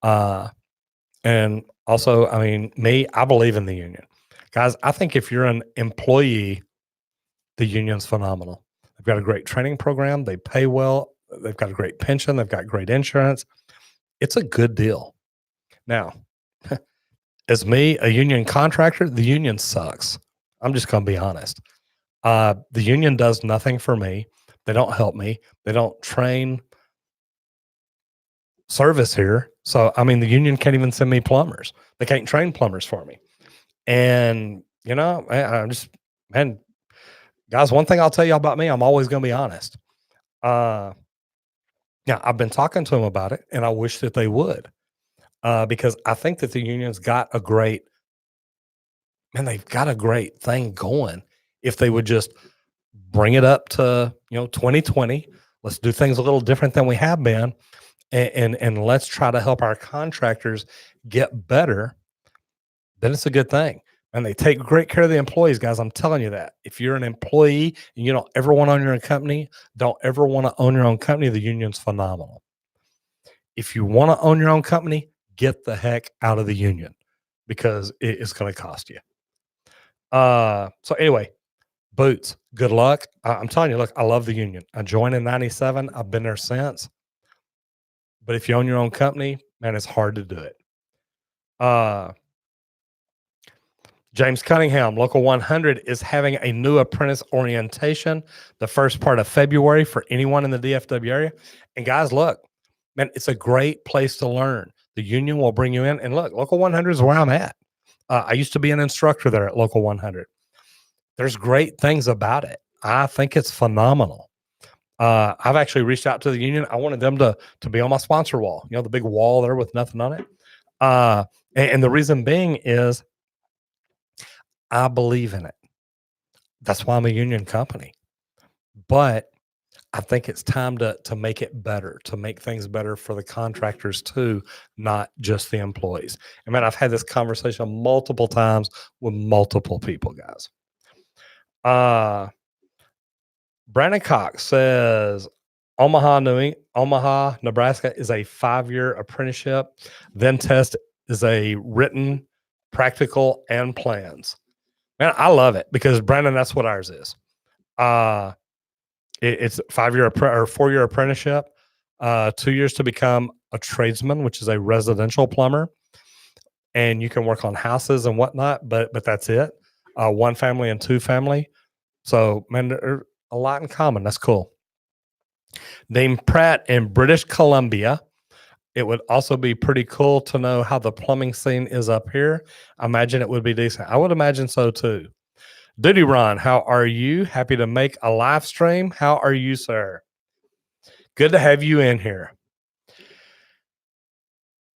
And also, I mean, I believe in the union. Guys, I think if you're an employee, the union's phenomenal. They've got a great training program. They pay well. They've got a great pension. They've got great insurance. It's a good deal. Now, as me, a union contractor, the union sucks. I'm just going to be honest. The union does nothing for me. They don't help me. They don't train service here. So, I mean, the union can't even send me plumbers. They can't train plumbers for me. And, I'm just, man, guys, one thing I'll tell you about me, I'm always going to be honest. Now, I've been talking to them about it, and I wish that they would, because I think that the union's got they've got a great thing going. If they would just bring it up to, 2020, let's do things a little different than we have been. And let's try to help our contractors get better, then it's a good thing. And they take great care of the employees, guys. I'm telling you that. If you're an employee and you don't ever want to own your own company, don't ever want to own your own company, the union's phenomenal. If you want to own your own company, get the heck out of the union because it is going to cost you. So anyway, Boots, good luck. I'm telling you, look, I love the union. I joined in 97. I've been there since. But if you own your own company, man, it's hard to do it. James Cunningham, Local 100 is having a new apprentice orientation the first part of February for anyone in the DFW area. And guys, look, man, it's a great place to learn. The union will bring you in. And look, Local 100 is where I'm at. I used to be an instructor there at Local 100. There's great things about it. I think it's phenomenal. I've actually reached out to the union. I wanted them to be on my sponsor wall, the big wall there with nothing on it. And the reason being is I believe in it. That's why I'm a union company. But I think it's time to make it better, to make things better for the contractors too, not just the employees. And man, I've had this conversation multiple times with multiple people, guys. Uh Brandon Cox says Omaha, Nebraska is a 5-year apprenticeship. Then test is a written, practical, and plans. Man, I love it because Brandon, that's what ours is. It's 5-year or 4-year apprenticeship, 2 years to become a tradesman, which is a residential plumber, and you can work on houses and whatnot. But that's it. 1 family and 2 family. So man, there's a lot in common. That's cool. Named Pratt in British Columbia. It would also be pretty cool to know how the plumbing scene is up here. I imagine it would be decent. I would imagine so too. Duty Ron, how are you? Happy to make a live stream. How are you, sir? Good to have you in here.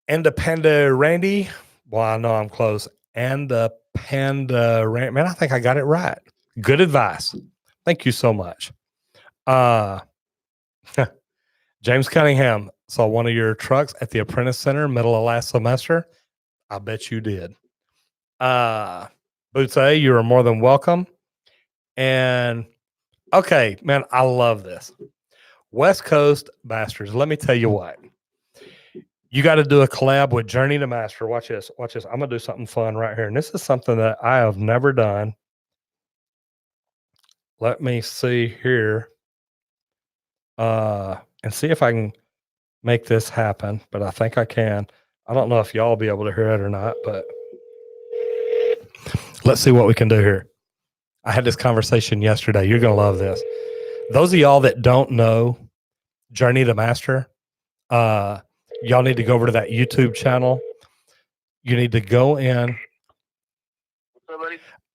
And the Panda Randy. Well, I know I'm close. And the Panda Randy. Man, I think I got it right. Good advice. Thank you so much. James Cunningham saw one of your trucks at the Apprentice Center middle of last semester. I bet you did. Boots A, you are more than welcome. And okay, man, I love this. West Coast bastards. Let me tell you what. You got to do a collab with Journey to Master. Watch this. Watch this. I'm going to do something fun right here. And this is something that I have never done. Let me see here. And see if I can make this happen. But I think I can. I don't know if y'all will be able to hear it or not, but let's see what we can do here. I had this conversation yesterday. You're going to love this. Those of y'all that don't know Journey to Master, y'all need to go over to that YouTube channel. You need to go in.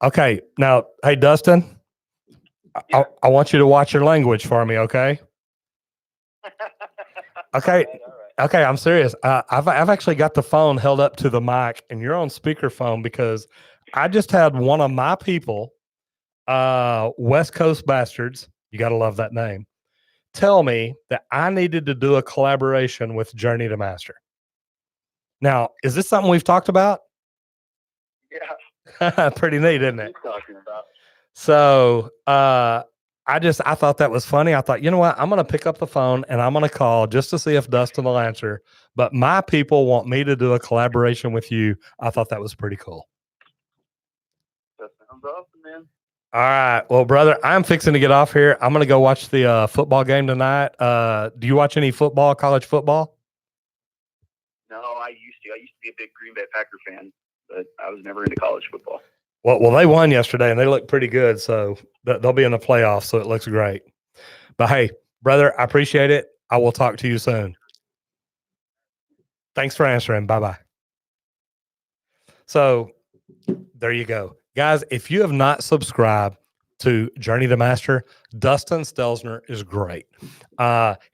Okay. Now, hey, Dustin, yeah. I want you to watch your language for me. Okay. Okay. All right. Okay. I'm serious. I've actually got the phone held up to the mic and you're on speakerphone because I just had one of my people, West Coast Bastards. You got to love that name. Tell me that I needed to do a collaboration with Journey to Master. Now, is this something we've talked about? Yeah. Pretty neat, isn't it? Talking about. So I thought that was funny. I thought, you know what? I'm going to pick up the phone and I'm going to call just to see if Dustin will answer. But my people want me to do a collaboration with you. I thought that was pretty cool. That sounds awesome, man. All right. Well, brother, I'm fixing to get off here. I'm going to go watch the football game tonight. Do you watch any football, college football? No, I used to. I used to be a big Green Bay Packer fan, but I was never into college football. Well, they won yesterday, and they look pretty good, so they'll be in the playoffs, so it looks great. But, hey, brother, I appreciate it. I will talk to you soon. Thanks for answering. Bye-bye. So, there you go. Guys, if you have not subscribed to Journey to Master, Dustin Stelzner is great.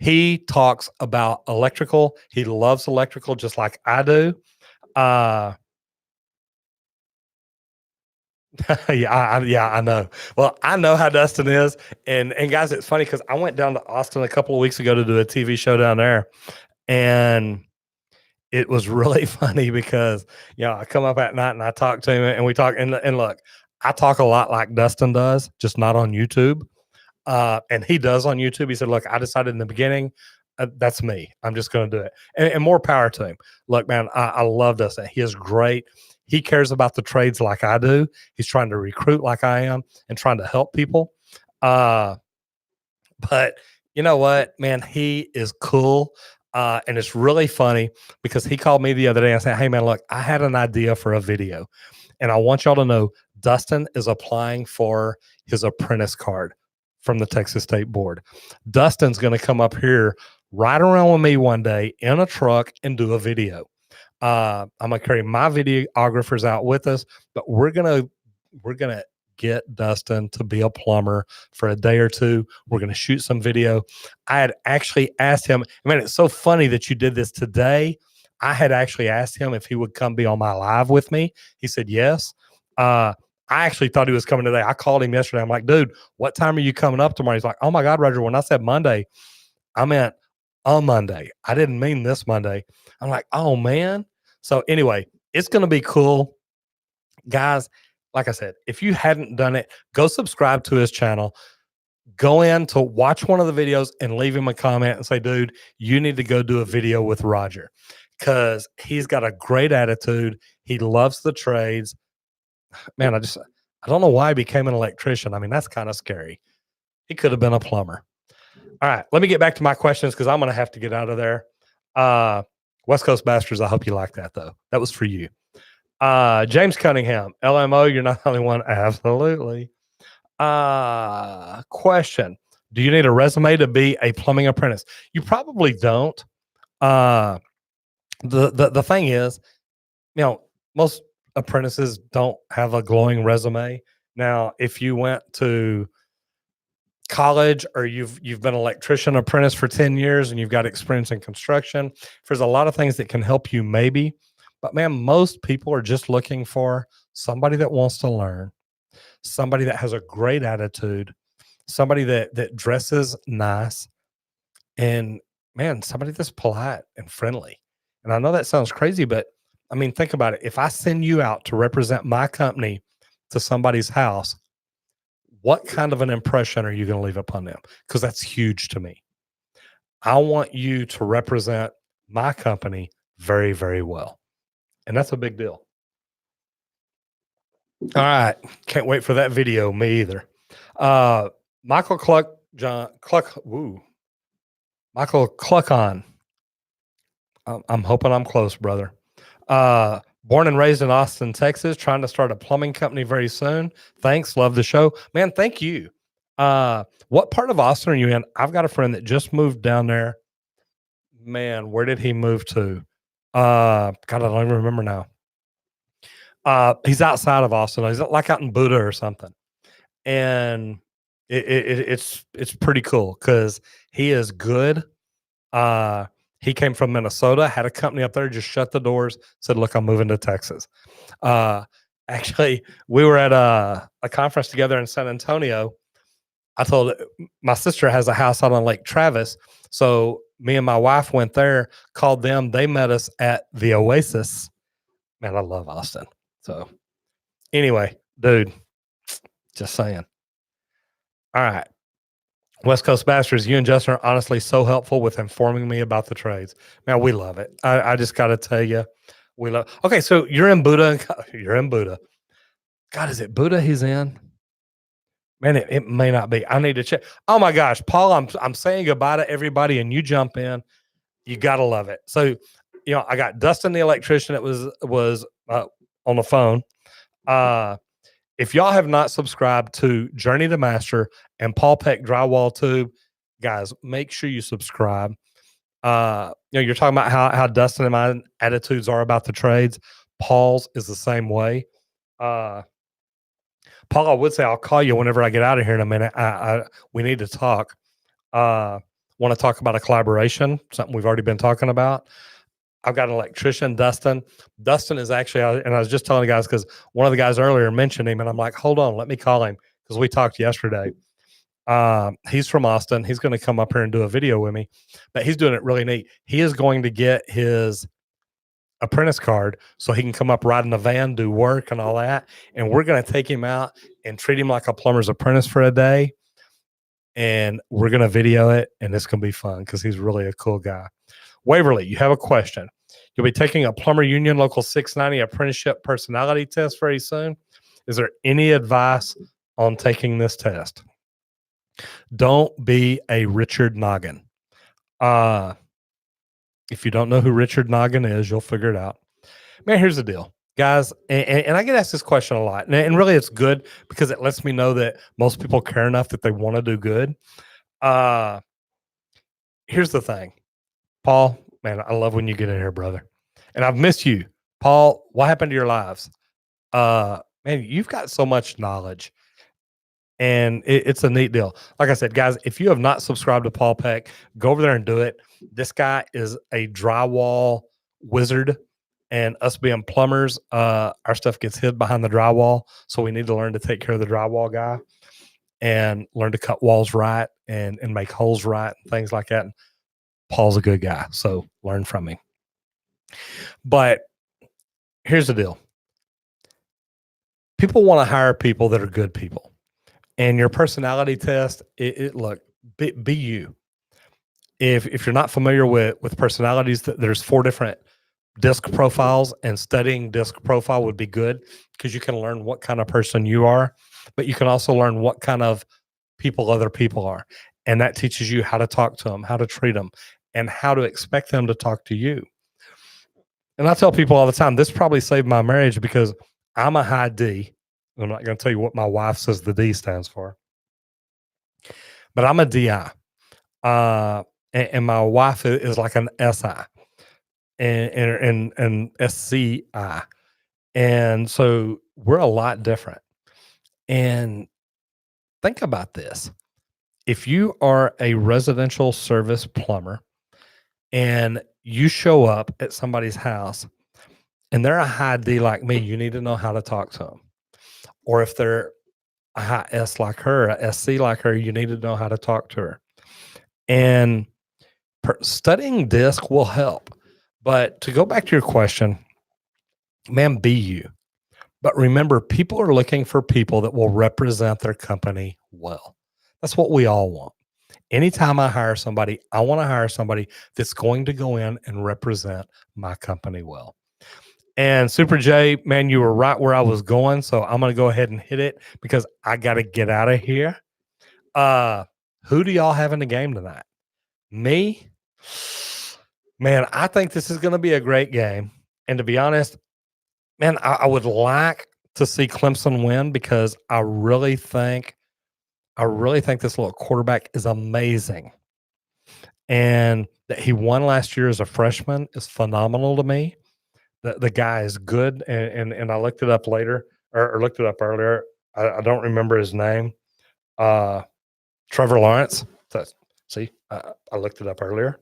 He talks about electrical. He loves electrical just like I do. Yeah, I know. Well, I know how Dustin is. And guys, it's funny because I went down to Austin a couple of weeks ago to do a TV show down there. And it was really funny because, I come up at night and I talk to him and we talk. And look, I talk a lot like Dustin does, just not on YouTube. And he does on YouTube. He said, look, I decided in the beginning, that's me. I'm just going to do it. And more power to him. Look, man, I love Dustin. He is great. He cares about the trades like I do. He's trying to recruit like I am and trying to help people. But you know what, man, he is cool. And it's really funny because he called me the other day and said, hey, man, look, I had an idea for a video. And I want y'all to know Dustin is applying for his apprentice card from the Texas State Board. Dustin's going to come up here, ride around with me one day in a truck and do a video. I'm gonna carry my videographers out with us, but we're gonna get Dustin to be a plumber for a day or two. We're gonna shoot some video. I had actually asked him, man, it's so funny that you did this today. I had actually asked him if he would come be on my live with me. He said yes. I actually thought he was coming today. I called him yesterday. I'm like, dude, what time are you coming up tomorrow? He's like, oh my God, Roger, when I said Monday, I meant on Monday. I didn't mean this Monday. I'm like, oh man. So anyway, it's going to be cool. Guys, like I said, if you hadn't done it, go subscribe to his channel. Go in to watch one of the videos and leave him a comment and say, dude, you need to go do a video with Roger because he's got a great attitude. He loves the trades. Man, I don't know why he became an electrician. I mean, that's kind of scary. He could have been a plumber. All right, let me get back to my questions because I'm going to have to get out of there. West Coast Bastards, I hope you like that, though. That was for you. James Cunningham, LMO, you're not the only one. Absolutely. Question. Do you need a resume to be a plumbing apprentice? You probably don't. The thing is, most apprentices don't have a glowing resume. Now, if you went to college or you've been an electrician apprentice for 10 years and you've got experience in construction, there's a lot of things that can help you maybe. But man, most people are just looking for somebody that wants to learn, somebody that has a great attitude, somebody that dresses nice, and man, somebody that's polite and friendly. And I know that sounds crazy, but I mean, think about it. If I send you out to represent my company to somebody's house, what kind of an impression are you going to leave upon them? Because that's huge to me. I want you to represent my company very, very well. And that's a big deal. All right. Can't wait for that video. Me either. Michael Cluckon. I'm hoping I'm close, brother. Born and raised in Austin, Texas, trying to start a plumbing company very soon. Thanks. Love the show. Man, thank you. What part of Austin are you in? I've got a friend that just moved down there. Man, where did he move to? God, I don't even remember now. He's outside of Austin. He's like out in Buda or something. And it's pretty cool because he is good. He came from Minnesota, had a company up there, just shut the doors, said, look, I'm moving to Texas. Actually, we were at a conference together in San Antonio. I told my sister has a house out on Lake Travis. So me and my wife went there, called them. They met us at the Oasis. Man, I love Austin. So anyway, dude, just saying. All right. West Coast Bastards, you and Justin are honestly so helpful with informing me about the trades. Man, we love it. I just got to tell you, we love. Okay, so you're in Buda. You're in Buda. God, is it Buda he's in? Man, it may not be. I need to check. Oh my gosh, Paul, I'm saying goodbye to everybody, and you jump in. You gotta love it. So, I got Dustin the electrician that was on the phone. If y'all have not subscribed to Journey to Master and Paul Peck Drywall Tube, guys, make sure you subscribe. You're talking about how Dustin and my attitudes are about the trades. Paul's is the same way. Paul, I would say I'll call you whenever I get out of here in a minute. We need to talk. Want to talk about a collaboration, something we've already been talking about. I've got an electrician, Dustin. Dustin is actually, and I was just telling the guys because one of the guys earlier mentioned him, and I'm like, hold on, let me call him because we talked yesterday. He's from Austin. He's going to come up here and do a video with me, but he's doing it really neat. He is going to get his apprentice card so he can come up, ride in the van, do work and all that. And we're going to take him out and treat him like a plumber's apprentice for a day. And we're going to video it, and it's going to be fun because he's really a cool guy. Waverly, you have a question. You'll be taking a Plumber Union Local 690 apprenticeship personality test very soon. Is there any advice on taking this test? Don't be a Richard Noggin. If you don't know who Richard Noggin is, you'll figure it out. Man, here's the deal, guys. And I get asked this question a lot. And really, it's good because it lets me know that most people care enough that they want to do good. Here's the thing. Paul, man, I love when you get in here, brother. And I've missed you. Paul, what happened to your lives? Man, you've got so much knowledge. And it's a neat deal. Like I said, guys, if you have not subscribed to Paul Peck, go over there and do it. This guy is a drywall wizard. And us being plumbers, our stuff gets hid behind the drywall. So we need to learn to take care of the drywall guy and learn to cut walls right and make holes right and things like that. And Paul's a good guy, so learn from him. But here's the deal. People want to hire people that are good people. And your personality test, look, be you. If you're not familiar with personalities, there's 4 different disc profiles, and studying disc profile would be good because you can learn what kind of person you are, but you can also learn what kind of people other people are. And that teaches you how to talk to them, how to treat them, and how to expect them to talk to you. And I tell people all the time, this probably saved my marriage because I'm a high D. I'm not going to tell you what my wife says the D stands for, but I'm a DI. And my wife is like an SI and SCI. And so we're a lot different. And think about this. If you are a residential service plumber and you show up at somebody's house and they're a high D like me, you need to know how to talk to them. Or if they're a high S like her, a SC like her, you need to know how to talk to her. And studying disc will help. But to go back to your question, man, be you. But remember, people are looking for people that will represent their company well. That's what we all want. Anytime I hire somebody, I want to hire somebody that's going to go in and represent my company well. And Super J, man, you were right where I was going. So I'm going to go ahead and hit it because I got to get out of here. Who do y'all have in the game tonight? Me? Man, I think this is going to be a great game. And to be honest, man, I would like to see Clemson win because I really think this little quarterback is amazing. And that he won last year as a freshman is phenomenal to me. The guy is good. And I looked it up later or looked it up earlier. I don't remember his name. Trevor Lawrence. See, I looked it up earlier.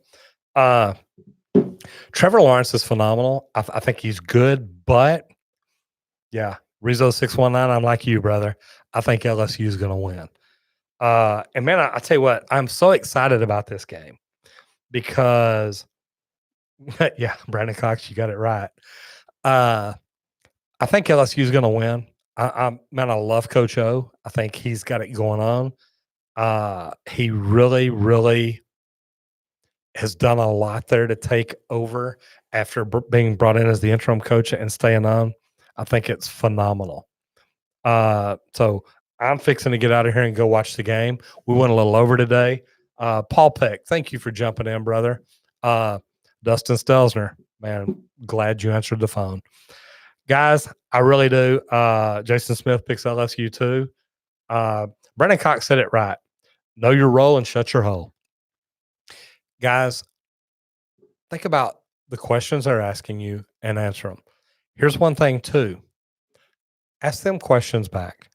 Trevor Lawrence is phenomenal. I think he's good, but yeah, Rizzo 619. I'm like you, brother. I think LSU is going to win. And man, I tell you what, I'm so excited about this game because, yeah, Brandon Cox, you got it right. I think LSU is going to win. I love Coach O. I think he's got it going on. He really, really has done a lot there to take over after being brought in as the interim coach and staying on. I think it's phenomenal. So I'm fixing to get out of here and go watch the game. We went a little over today. Paul Peck, thank you for jumping in, brother. Dustin Stelzner, man, glad you answered the phone. Guys, I really do. Jason Smith picks LSU too. Brandon Cox said it right. Know your role and shut your hole. Guys, think about the questions they're asking you and answer them. Here's one thing too. Ask them questions back.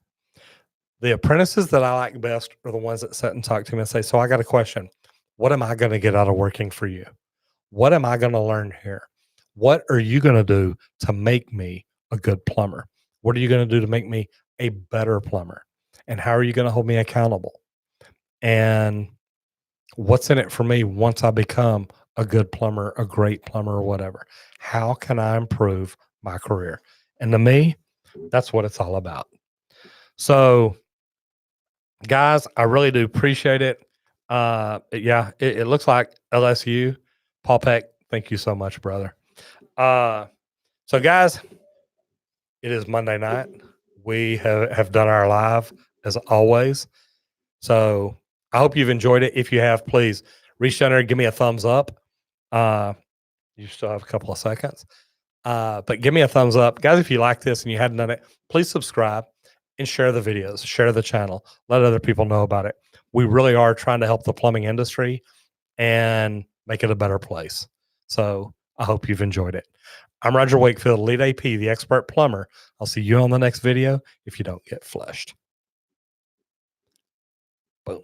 The apprentices that I like best are the ones that sit and talk to me and say, so I got a question. What am I going to get out of working for you? What am I going to learn here? What are you going to do to make me a good plumber? What are you going to do to make me a better plumber? And how are you going to hold me accountable? And what's in it for me once I become a good plumber, a great plumber, or whatever? How can I improve my career? And to me, that's what it's all about. So, guys, I really do appreciate it. It looks like LSU. Paul Peck, thank you so much, brother. So, guys, it is Monday night. We have done our live as always. So I hope you've enjoyed it. If you have, please reach down there and give me a thumbs up. You still have a couple of seconds. But give me a thumbs up. Guys, if you like this and you hadn't done it, please subscribe and share the videos, share the channel, let other people know about it. We really are trying to help the plumbing industry and make it a better place. So I hope you've enjoyed it. I'm Roger Wakefield, Lead AP, the expert plumber. I'll see you on the next video if you don't get flushed. Boom.